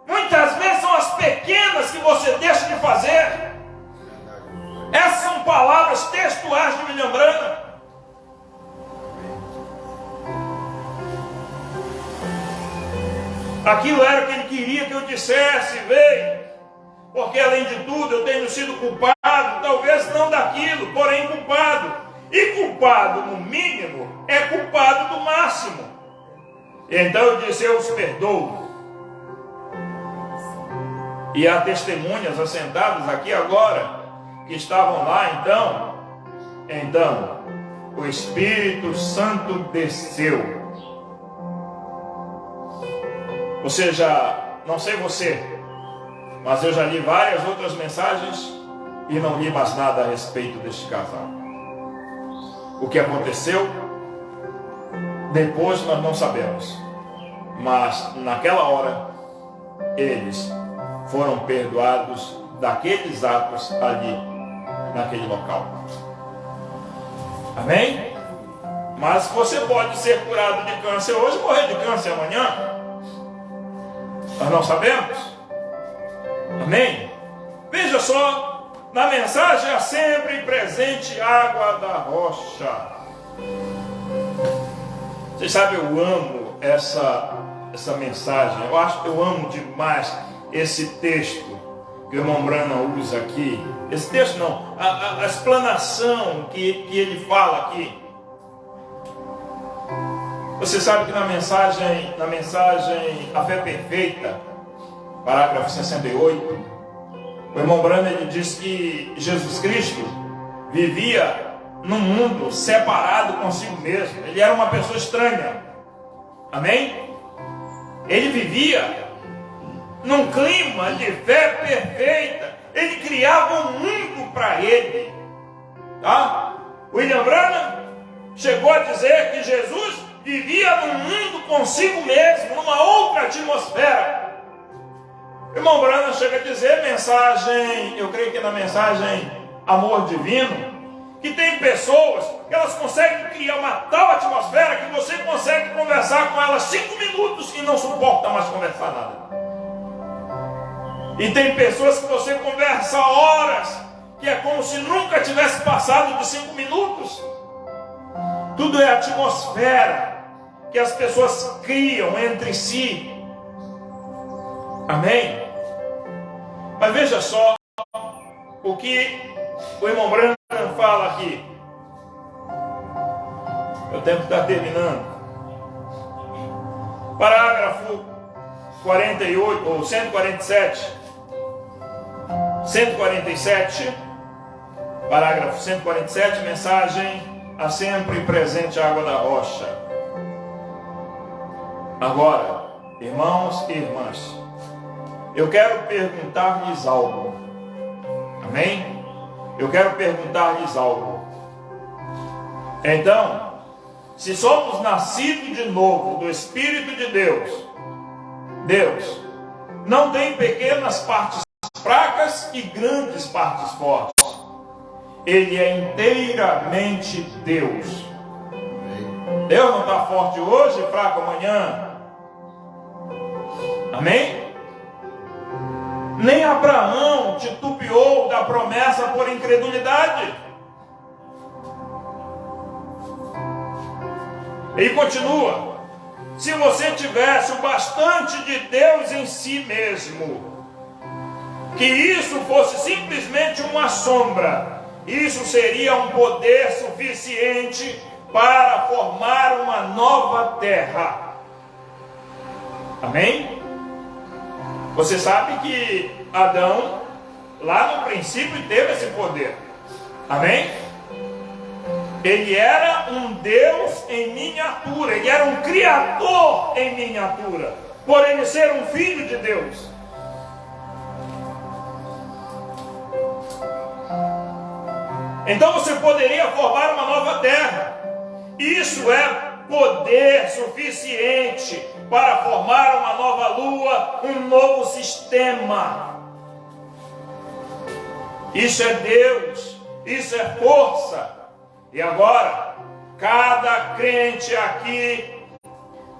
Muitas vezes são as pequenas que você deixa de fazer. Essas são palavras textuais de William Branham. Aquilo era o que ele queria que eu dissesse, veio. Porque além de tudo eu tenho sido culpado, talvez não daquilo, porém culpado. E culpado no mínimo é culpado do máximo. Então eu disse, eu os perdoo. E há testemunhas assentadas aqui agora, que estavam lá então o Espírito Santo desceu. Ou seja, não sei você, mas eu já li várias outras mensagens e não li mais nada a respeito deste casal. O que aconteceu depois nós não sabemos, mas naquela hora eles foram perdoados daqueles atos ali, naquele local. Amém? Mas você pode ser curado de câncer hoje e morrer de câncer amanhã. Nós não sabemos. Amém? Veja só, na mensagem há sempre presente água da rocha. Vocês sabem, eu amo essa mensagem. Eu amo demais esse texto que o irmão Branham usa aqui. Esse texto não, a explanação que ele fala aqui. Você sabe que na mensagem A Fé Perfeita, parágrafo 68, o irmão Branham ele diz que Jesus Cristo vivia num mundo separado consigo mesmo. Ele era uma pessoa estranha. Amém? Ele vivia num clima de fé perfeita. Ele criava um mundo para ele. Tá? William Branham chegou a dizer que Jesus vivia num mundo consigo mesmo, numa outra atmosfera. O irmão Branham chega a dizer, eu creio que na mensagem Amor Divino, que tem pessoas que elas conseguem criar uma tal atmosfera que você consegue conversar com elas 5 minutos e não suporta mais conversar nada. E tem pessoas que você conversa horas, que é como se nunca tivesse passado de 5 minutos. Tudo é atmosfera que as pessoas criam entre si. Amém? Mas veja só o que o irmão Branham fala aqui. O tempo está terminando. Parágrafo 48 ou 147. 147. Parágrafo 147. Mensagem a sempre presente água da rocha. Agora, irmãos e irmãs, eu quero perguntar-lhes algo. Amém? Eu quero perguntar-lhes algo. Então, se somos nascidos de novo do Espírito de Deus, Deus não tem pequenas partes fracas e grandes partes fortes. Ele é inteiramente Deus. Deus não está forte hoje e fraco amanhã. Amém? Nem Abraão titubeou da promessa por incredulidade. Ele continua: se você tivesse o bastante de Deus em si mesmo, que isso fosse simplesmente uma sombra, isso seria um poder suficiente para formar uma nova terra. Amém? Você sabe que Adão, lá no princípio, teve esse poder. Amém? Ele era um Deus em miniatura. Ele era um Criador em miniatura. Por ele ser um filho de Deus. Então você poderia formar uma nova terra. Isso é poder suficiente para formar uma nova lua, um novo sistema. Isso é Deus, isso é força. E agora, cada crente aqui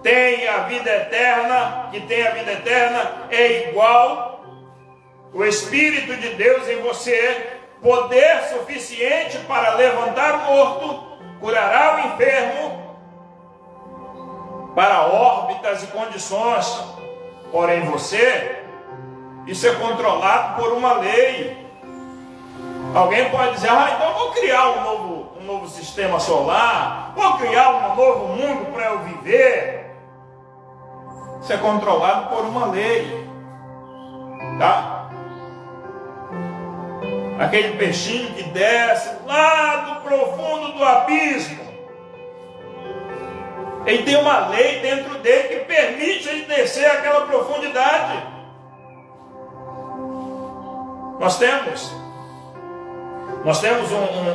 tem a vida eterna, que tem a vida eterna, é igual o Espírito de Deus em você, poder suficiente para levantar o morto, curará o enfermo, para órbitas e condições. Porém você, isso é controlado por uma lei. Alguém pode dizer, então eu vou criar um novo sistema solar, vou criar um novo mundo para eu viver. Isso é controlado por uma lei, tá? Aquele peixinho que desce lá do profundo do abismo, ele tem uma lei dentro dele que permite ele descer aquela profundidade. Nós temos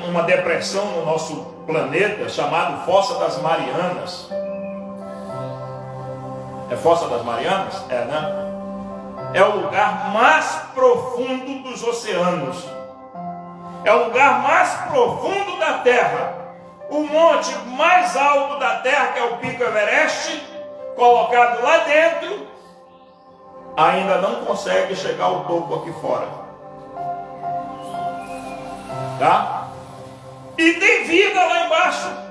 uma depressão no nosso planeta chamada Fossa das Marianas. É Fossa das Marianas? É, né? É o lugar mais profundo dos oceanos. É o lugar mais profundo da Terra. O monte mais alto da Terra, que é o Pico Everest, colocado lá dentro, ainda não consegue chegar ao topo aqui fora. Tá? E tem vida lá embaixo.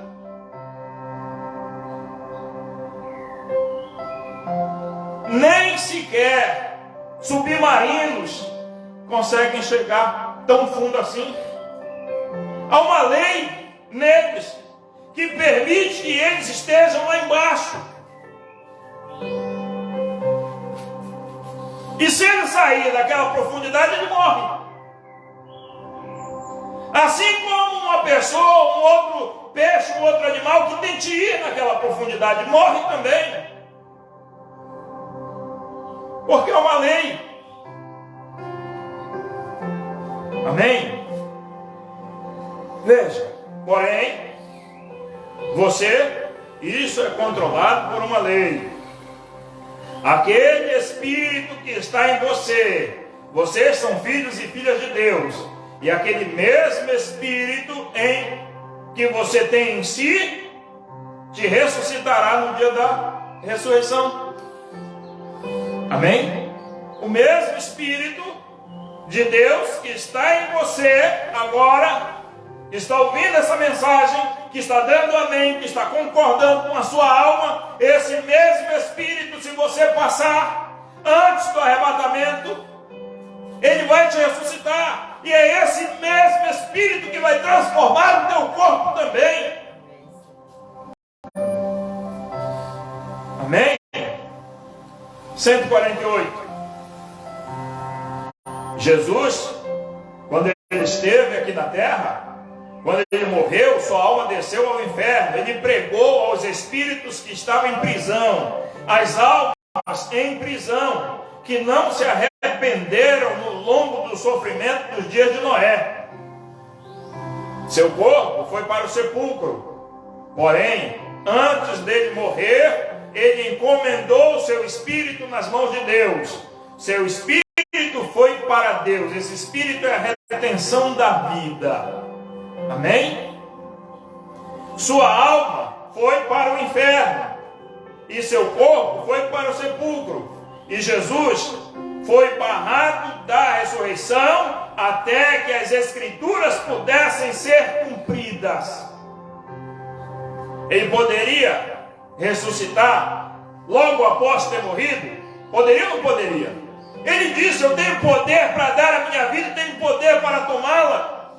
Nem sequer submarinos conseguem chegar tão fundo assim. Há uma lei neles que permite que eles estejam lá embaixo. E se ele sair daquela profundidade, ele morre. Assim como uma pessoa, um outro peixe, um outro animal que tente ir naquela profundidade, morre também. Porque é uma lei. Amém? Veja, porém, isso é controlado por uma lei. Aquele Espírito que está em vocês são filhos e filhas de Deus. E aquele mesmo Espírito que você tem em si, te ressuscitará no dia da ressurreição. Amém? O mesmo Espírito de Deus que está em você agora, que está ouvindo essa mensagem, que está dando amém, que está concordando com a sua alma, esse mesmo Espírito, se você passar antes do arrebatamento, ele vai te ressuscitar. E é esse mesmo Espírito que vai transformar o teu corpo também. Amém? 148. Jesus, quando ele esteve aqui na terra, quando ele morreu, sua alma desceu ao inferno. Ele pregou aos espíritos que estavam em prisão, às almas em prisão, que não se arrependeram no longo do sofrimento dos dias de Noé. Seu corpo foi para o sepulcro. Porém, antes dele morrer, ele encomendou o seu espírito nas mãos de Deus. Seu espírito foi para Deus. Esse espírito é a retenção da vida. Amém? Sua alma foi para o inferno e seu corpo foi para o sepulcro. E Jesus foi barrado da ressurreição até que as Escrituras pudessem ser cumpridas. Ele poderia ressuscitar logo após ter morrido? Poderia ou não poderia? Ele disse: eu tenho poder para dar a minha vida, tenho poder para tomá-la.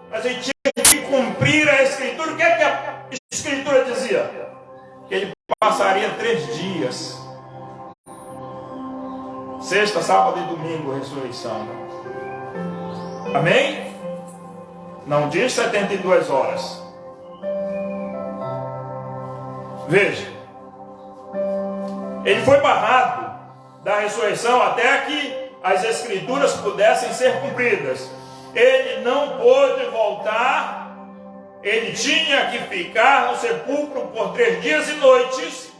Mas ele tinha que cumprir a Escritura. O que é que a Escritura dizia? Que ele passaria 3 dias. Sexta, sábado e domingo, ressurreição. Amém? Não diz 72 horas. Veja, ele foi barrado da ressurreição até que as Escrituras pudessem ser cumpridas. Ele não pôde voltar ele tinha que ficar no sepulcro por 3 dias e noites,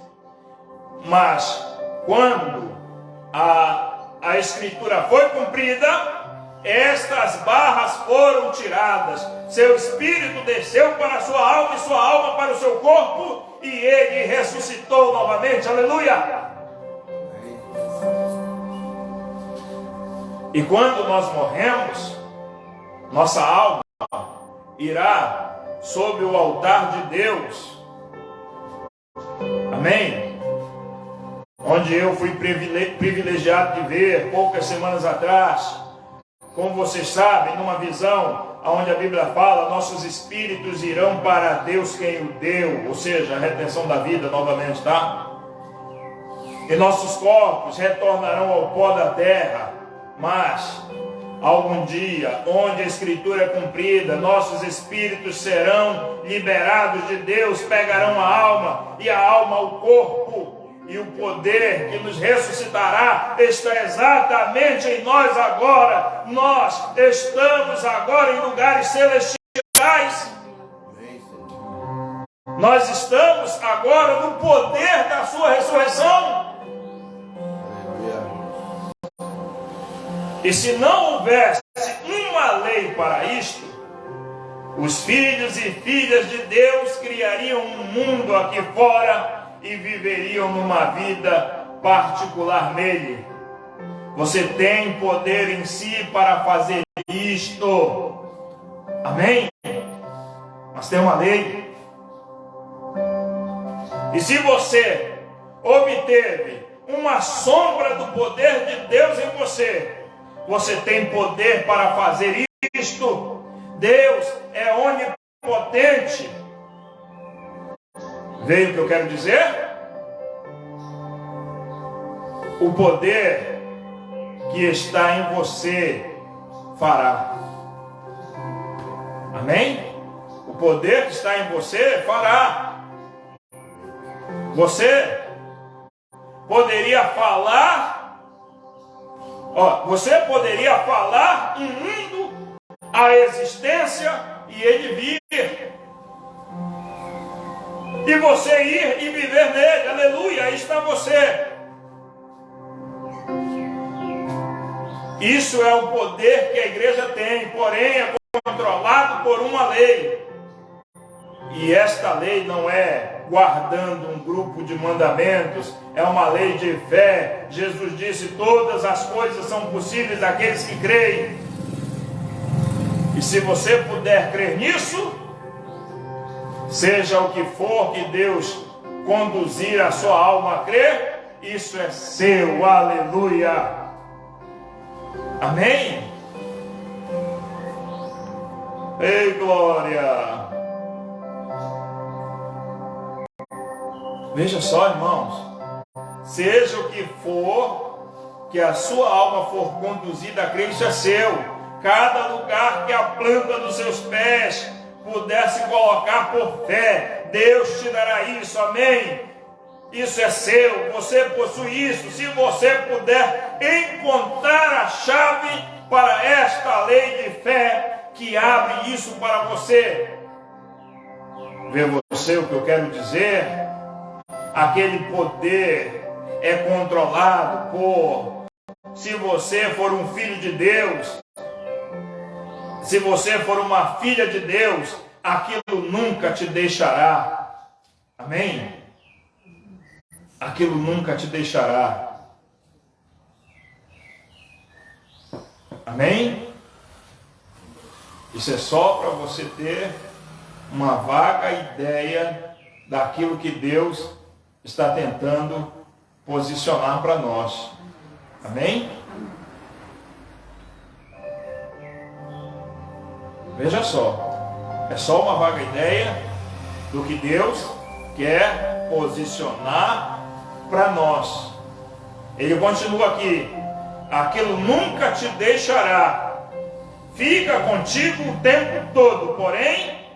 mas quando a escritura foi cumprida, estas barras foram tiradas, seu espírito desceu para a sua alma e sua alma para o seu corpo, e ele ressuscitou novamente, aleluia! E quando nós morremos, nossa alma irá sobre o altar de Deus, amém? Onde eu fui privilegiado de ver poucas semanas atrás, como vocês sabem, numa visão onde a Bíblia fala, nossos espíritos irão para Deus quem o deu, ou seja, a retenção da vida novamente, tá? E nossos corpos retornarão ao pó da terra, mas algum dia, onde a escritura é cumprida, nossos espíritos serão liberados de Deus, pegarão a alma, e a alma o corpo, e o poder que nos ressuscitará está exatamente em nós agora. Nós estamos agora em lugares celestiais. Nós estamos agora no poder da sua ressurreição. E se não houvesse uma lei para isto, os filhos e filhas de Deus criariam um mundo aqui fora e viveriam numa vida particular nele. Você tem poder em si para fazer isto. Amém? Mas tem uma lei. E se você obteve uma sombra do poder de Deus em você, você tem poder para fazer isto. Deus é onipotente. Veio o que eu quero dizer? O poder que está em você fará. Amém? O poder que está em você fará. Você poderia falar, você poderia falar um mundo à existência e ele vir. E você ir e viver nele, aleluia, aí está você. Isso é o poder que a igreja tem, porém é controlado por uma lei. E esta lei não é guardando um grupo de mandamentos, é uma lei de fé. Jesus disse: todas as coisas são possíveis àqueles que creem. E se você puder crer nisso, seja o que for que Deus conduzir a sua alma a crer, isso é seu, aleluia. Amém? Ei, glória! Veja só, irmãos, seja o que for que a sua alma for conduzida a crer, isso é seu. Cada lugar que a planta dos seus pés puder se colocar por fé, Deus te dará isso, amém? Isso é seu, você possui isso. Se você puder encontrar a chave para esta lei de fé que abre isso para você. Vê você o que eu quero dizer? Aquele poder é controlado por, se você for um filho de Deus, se você for uma filha de Deus, aquilo nunca te deixará. Amém? Aquilo nunca te deixará. Amém? Isso é só para você ter uma vaga ideia daquilo que Deus está tentando posicionar para nós. Amém? Veja só, é só uma vaga ideia do que Deus quer posicionar para nós. Ele continua aqui: aquilo nunca te deixará, fica contigo o tempo todo, porém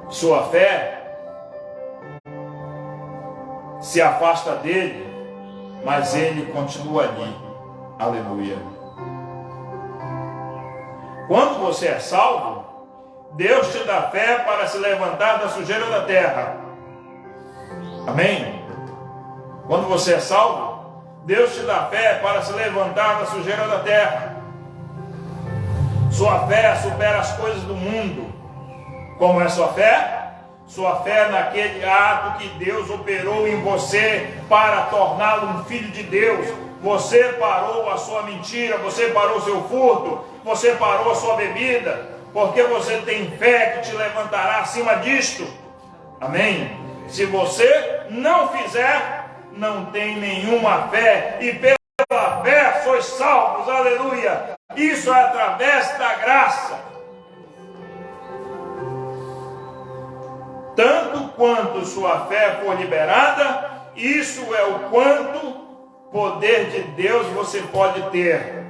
sua fé se afasta dele, mas ele continua ali. Aleluia. Quando você é salvo, Deus te dá fé para se levantar da sujeira da terra. Amém? Quando você é salvo, Deus te dá fé para se levantar da sujeira da terra. Sua fé supera as coisas do mundo. Como é sua fé? Sua fé naquele ato que Deus operou em você para torná-lo um filho de Deus. Você parou a sua mentira, você parou o seu furto, você parou a sua bebida, porque você tem fé que te levantará acima disto. Amém? Se você não fizer, não tem nenhuma fé, e pela fé sois salvos, aleluia. Isso é através da graça. Tanto quanto sua fé for liberada, isso é o quanto poder de Deus você pode ter.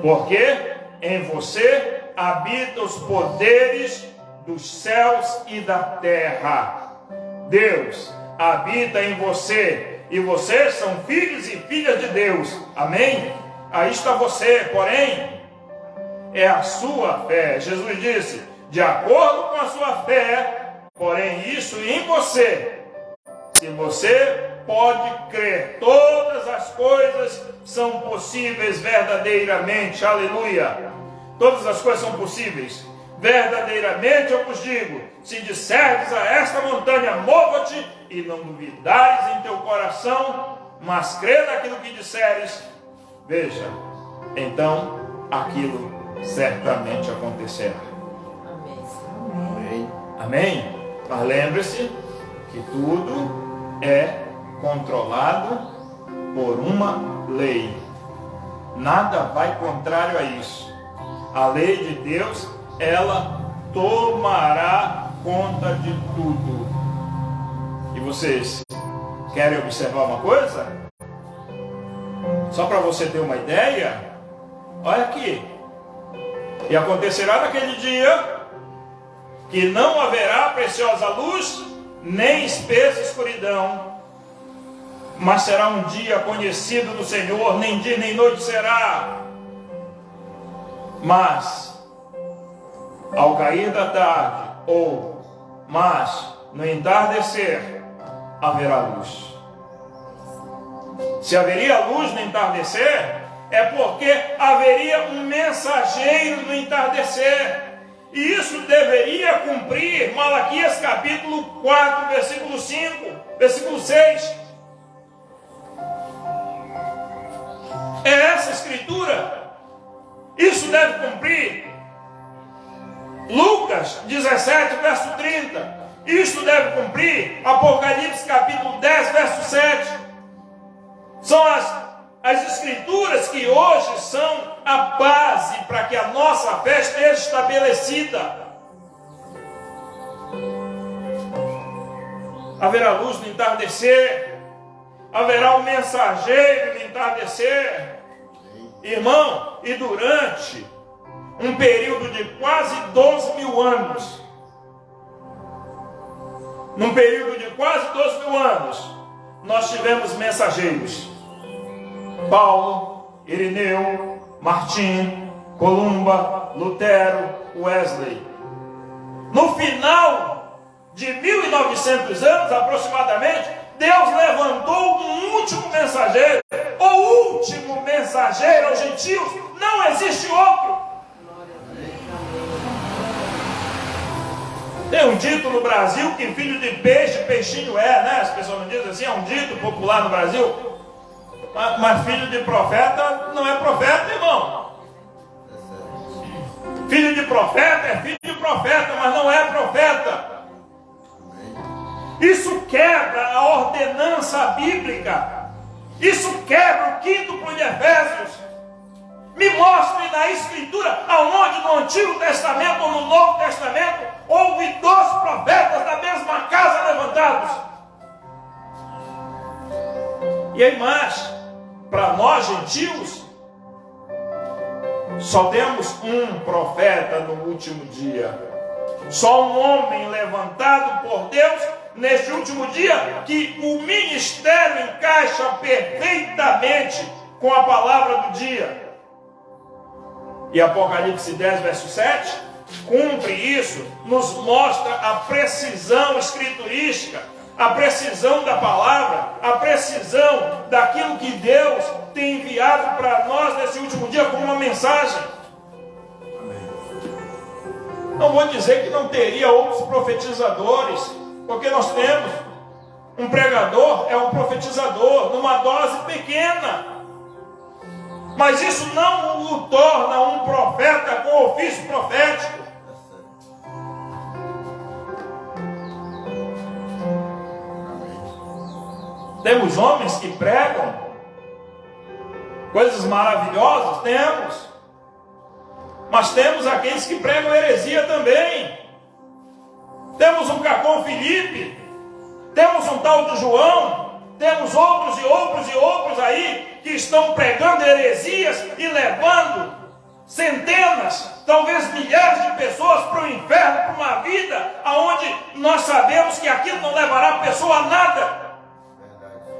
Porque em você habitam os poderes dos céus e da terra. Deus habita em você, e vocês são filhos e filhas de Deus. Amém? Aí está você, porém, é a sua fé. Jesus disse: de acordo com a sua fé, porém isso em você. Se você pode crer, todas as coisas são possíveis verdadeiramente. Aleluia! Todas as coisas são possíveis. Verdadeiramente eu vos digo, se disserdes a esta montanha, mova-te, e não duvidares em teu coração, mas crê naquilo que disseres, veja, então aquilo certamente acontecerá. Amém. Amém? Mas lembre-se que tudo é controlado por uma lei. Nada vai contrário a isso. A lei de Deus, ela tomará conta de tudo. E vocês querem observar uma coisa? Só para você ter uma ideia, olha aqui. E acontecerá naquele dia que não haverá preciosa luz, nem espessa escuridão, mas será um dia conhecido do Senhor, nem dia nem noite será. Mas, ao cair da tarde, mas no entardecer, haverá luz. Se haveria luz no entardecer, é porque haveria um mensageiro no entardecer. E isso deveria cumprir Malaquias capítulo 4, versículo 5, versículo 6. É essa escritura. Isso deve cumprir Lucas 17, verso 30. Isso deve cumprir Apocalipse capítulo 10, verso 7. São as escrituras que hoje são a base para que a nossa fé esteja estabelecida. Haverá luz no entardecer, haverá um mensageiro no entardecer. Irmão, e durante um período de quase 12 mil anos, num período de quase 12 mil anos, nós tivemos mensageiros. Paulo, Irineu, Martim, Columba, Lutero, Wesley. No final de 1900 anos aproximadamente, Deus levantou um último mensageiro. O último mensageiro aos gentios. Não existe outro. Tem um dito no Brasil que filho de peixe, peixinho é, né? As pessoas não dizem assim, é um dito popular no Brasil. Mas filho de profeta não é profeta, irmão. Filho de profeta é filho de profeta, mas não é profeta. Isso quebra a ordenança bíblica. Isso quebra o quíntuplo de Efésios. Me mostre na Escritura aonde no Antigo Testamento ou no Novo Testamento houve 12 profetas da mesma casa levantados. E aí, mas para nós gentios, só temos um profeta no último dia. Só um homem levantado por Deus neste último dia, que o ministério encaixa perfeitamente com a palavra do dia. E Apocalipse 10, verso 7, cumpre isso, nos mostra a precisão escriturística, a precisão da palavra, a precisão daquilo que Deus tem enviado para nós nesse último dia como uma mensagem. Não vou dizer que não teria outros profetizadores, porque nós temos um pregador, é um profetizador numa dose pequena, mas isso não o torna um profeta com ofício profético. Temos homens que pregam coisas maravilhosas, temos, mas temos aqueles que pregam heresia também. Temos um Cacom Felipe, temos um tal de João, temos outros e outros e outros aí que estão pregando heresias e levando centenas, talvez milhares de pessoas para o inferno, para uma vida onde nós sabemos que aquilo não levará a pessoa a nada,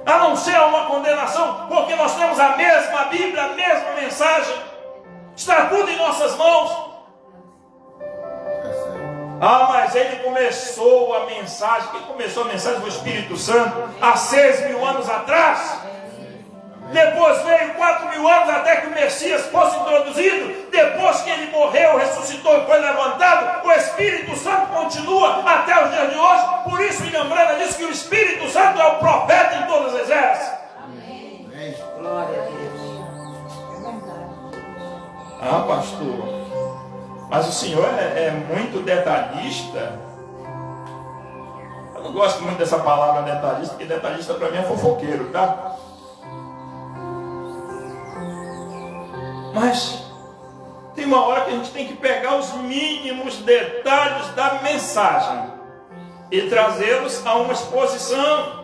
a não ser a uma condenação, porque nós temos a mesma Bíblia, a mesma mensagem, está tudo em nossas mãos. Ah, mas ele começou a mensagem, quem começou a mensagem foi o Espírito Santo, há 6.000 anos atrás. Depois veio 4.000 anos até que o Messias fosse introduzido. Depois que ele morreu, ressuscitou e foi levantado, o Espírito Santo continua até os dias de hoje. Por isso, William Branham disse que o Espírito Santo é o profeta em todas as eras. Amém. Glória a Deus. É verdade. Ah, pastor, mas o senhor é muito detalhista. Eu não gosto muito dessa palavra detalhista, porque detalhista para mim é fofoqueiro, tá? Mas tem uma hora que a gente tem que pegar os mínimos detalhes da mensagem e trazê-los a uma exposição,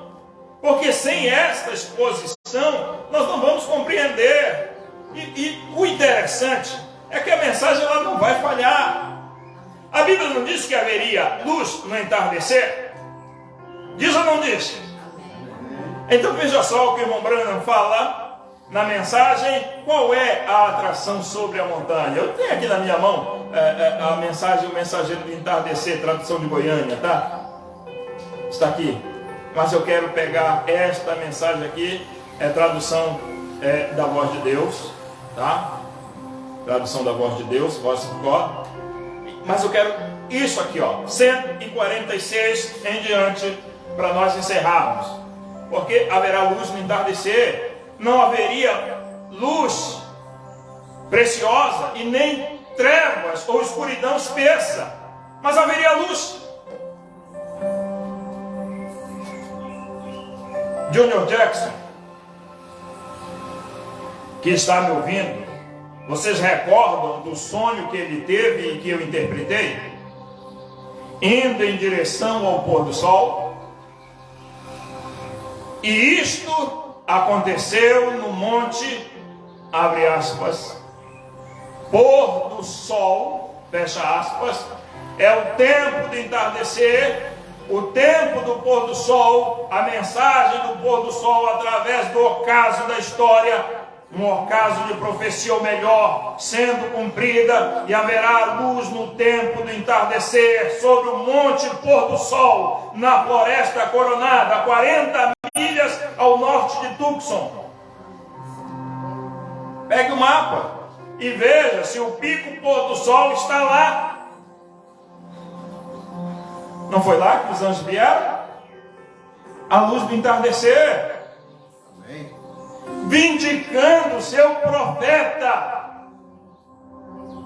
porque sem esta exposição nós não vamos compreender. E o interessante é que a mensagem ela não vai falhar. A Bíblia não diz que haveria luz no entardecer? Diz ou não diz? Então veja só o que o irmão Branham fala na mensagem. Qual é a atração sobre a montanha? Eu tenho aqui na minha mão a mensagem, o mensageiro do entardecer, tradução de Goiânia, tá? Está aqui. Mas eu quero pegar esta mensagem aqui, tradução da voz de Deus, tá? Tradução da voz de Deus, voz de God. Mas eu quero isso aqui, ó, 146 em diante, para nós encerrarmos. Porque haverá luz no entardecer. Não haveria luz preciosa e nem trevas ou escuridão espessa, mas haveria luz. Junior Jackson, que está me ouvindo, vocês recordam do sonho que ele teve e que eu interpretei? Indo em direção ao pôr do sol. E isto aconteceu no monte, abre aspas, pôr do sol, fecha aspas, é o tempo de entardecer, o tempo do pôr do sol, a mensagem do pôr do sol através do ocaso da história, um ocaso de profecia, ou melhor, sendo cumprida, e haverá luz no tempo do entardecer, sobre o monte pôr do sol, na floresta coronada, a 40 milhas ao norte de Tucson. Pegue o mapa e veja se o pico pôr do sol está lá. Não foi lá que os anjos vieram? A luz do entardecer. Amém. Vindicando o seu profeta.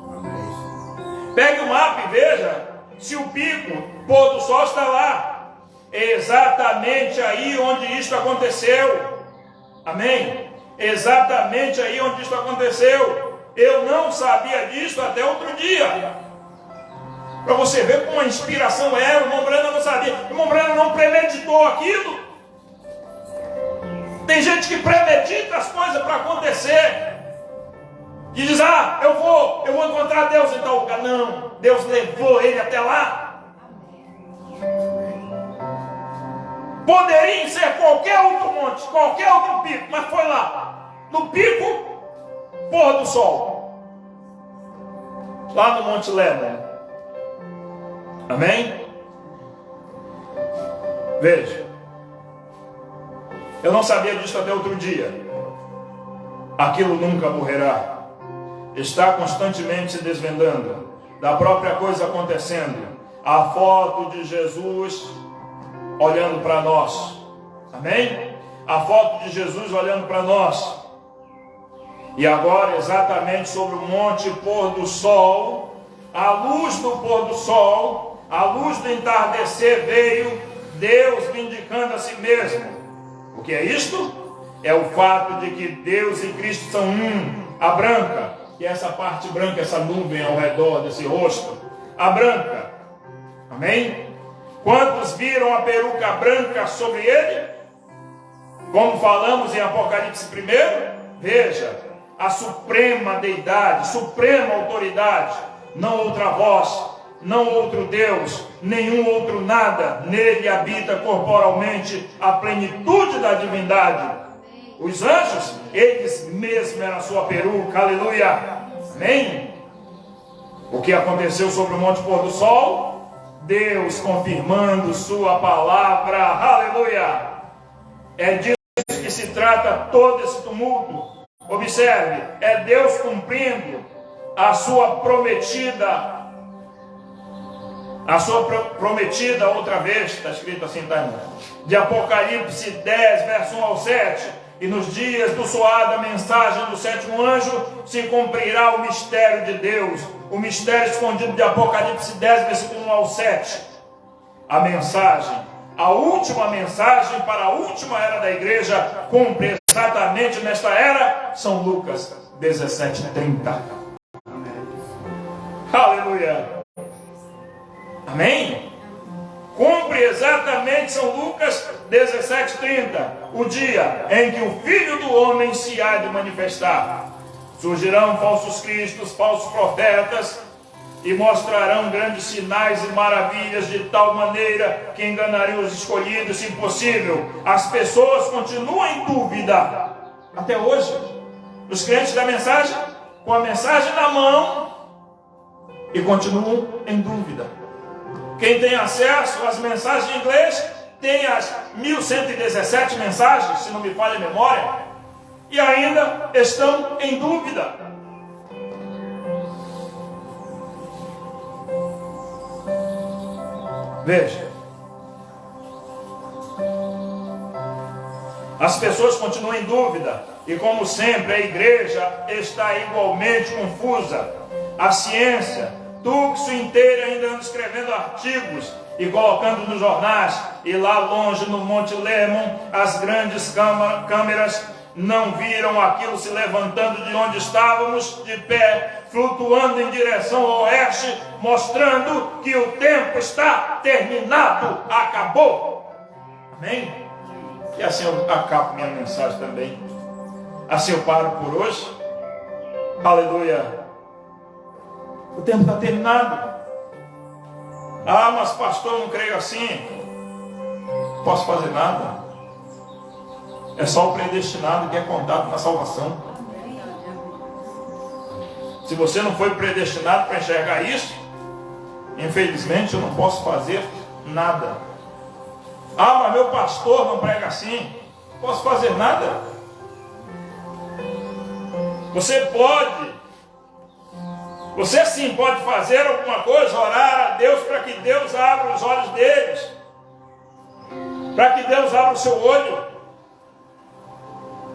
Amém. Pegue o mapa e veja se o pico pôr do sol está lá. É exatamente aí onde isto aconteceu. Amém? Exatamente aí onde isto aconteceu. Eu não sabia disso até outro dia. Para você ver como a inspiração era, o irmão Branham não sabia. O irmão Branham não premeditou aquilo. Tem gente que premedita as coisas para acontecer. E diz, eu vou encontrar Deus em tal lugar. Não, Deus levou ele até lá. Poderia ser qualquer outro monte, qualquer outro pico, mas foi lá. No pico, pôr do sol. lá no Monte Lébano. Amém? Veja, eu não sabia disso até outro dia. Aquilo nunca morrerá. Está constantemente se desvendando, da própria coisa acontecendo. A foto de Jesus olhando para nós. Amém? A foto de Jesus olhando para nós. E agora, exatamente sobre o monte pôr do sol, a luz do pôr do sol, a luz do entardecer veio, Deus vindicando a si mesmo. O que é isto? É o fato de que Deus e Cristo são um. A branca, que é essa parte branca, essa nuvem ao redor desse rosto. A branca. Amém? Quantos viram a peruca branca sobre ele? Como falamos em Apocalipse 1, veja, a suprema deidade, suprema autoridade, não outra voz, não outro Deus, nenhum outro nada, nele habita corporalmente a plenitude da divindade. Os anjos, eles mesmos eram a sua peruca, aleluia, amém? O que aconteceu sobre o Monte Pôr do Sol? Deus confirmando sua palavra, aleluia. É disso que se trata todo esse tumulto. Observe, é Deus cumprindo a sua prometida, outra vez, está escrito assim, tá, irmão? De Apocalipse 10, verso 1 ao 7. E nos dias do soar da mensagem do sétimo anjo, se cumprirá o mistério de Deus. O mistério escondido de Apocalipse 10, versículo 1 ao 7. A mensagem, a última mensagem para a última era da igreja, cumpre exatamente nesta era, São Lucas 17:30. Aleluia. Amém? Cumpre exatamente São Lucas 17:30, o dia em que o Filho do Homem se há de manifestar. Surgirão falsos cristos, falsos profetas, e mostrarão grandes sinais e maravilhas de tal maneira que enganariam os escolhidos, se possível. As pessoas continuam em dúvida. Até hoje, os crentes da mensagem, com a mensagem na mão, e continuam em dúvida. Quem tem acesso às mensagens em inglês, tem as 1117 mensagens, se não me falha a memória, e ainda estão em dúvida. Veja, as pessoas continuam em dúvida, e como sempre a igreja está igualmente confusa. A ciência, Tuxo inteiro ainda anda escrevendo artigos e colocando nos jornais, e lá longe no Monte Lemmon, as grandes câmeras não viram aquilo se levantando de onde estávamos, de pé, flutuando em direção ao oeste, mostrando que o tempo está terminado, acabou. Amém? E assim eu acabo minha mensagem também. Assim eu paro por hoje. Aleluia. O tempo está terminado. Ah, mas pastor, não creio assim. Não posso fazer nada. É só o predestinado que é contado na salvação. Se você não foi predestinado para enxergar isso, infelizmente eu não posso fazer nada. Ah, mas meu pastor não prega assim. Não posso fazer nada. Você sim pode fazer alguma coisa, orar a Deus para que Deus abra os olhos deles, para que Deus abra o seu olho.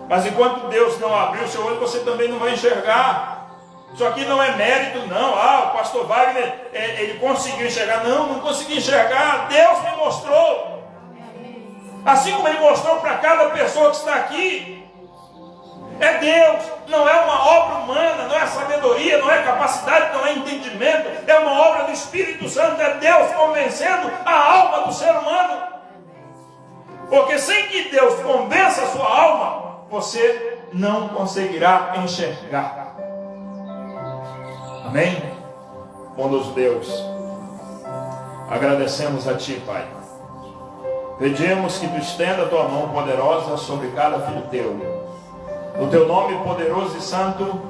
Mas enquanto Deus não abrir o seu olho, você também não vai enxergar. Isso aqui não é mérito, não. Ah, o pastor Wagner, ele conseguiu enxergar. Não consegui enxergar. Deus me mostrou. Assim como Ele mostrou para cada pessoa que está aqui. É Deus, não é uma obra humana, não é sabedoria, não é capacidade, não é entendimento. É uma obra do Espírito Santo. É Deus convencendo a alma do ser humano. Porque sem que Deus convença a sua alma, você não conseguirá enxergar. Amém? Bondoso Deus, agradecemos a Ti, Pai. Pedimos que Tu estenda a Tua mão poderosa sobre cada filho Teu. No Teu nome poderoso e santo,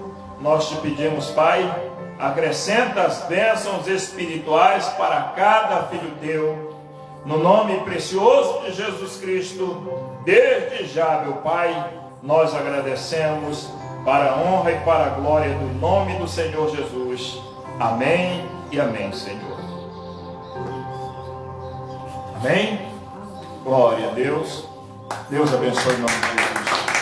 nós Te pedimos, Pai, acrescenta as bênçãos espirituais para cada filho teu, no nome precioso de Jesus Cristo. Desde já, meu Pai, nós agradecemos, para a honra e para a glória do nome do Senhor Jesus. Amém e amém, Senhor. Amém? Glória a Deus. Deus abençoe em nome de Jesus.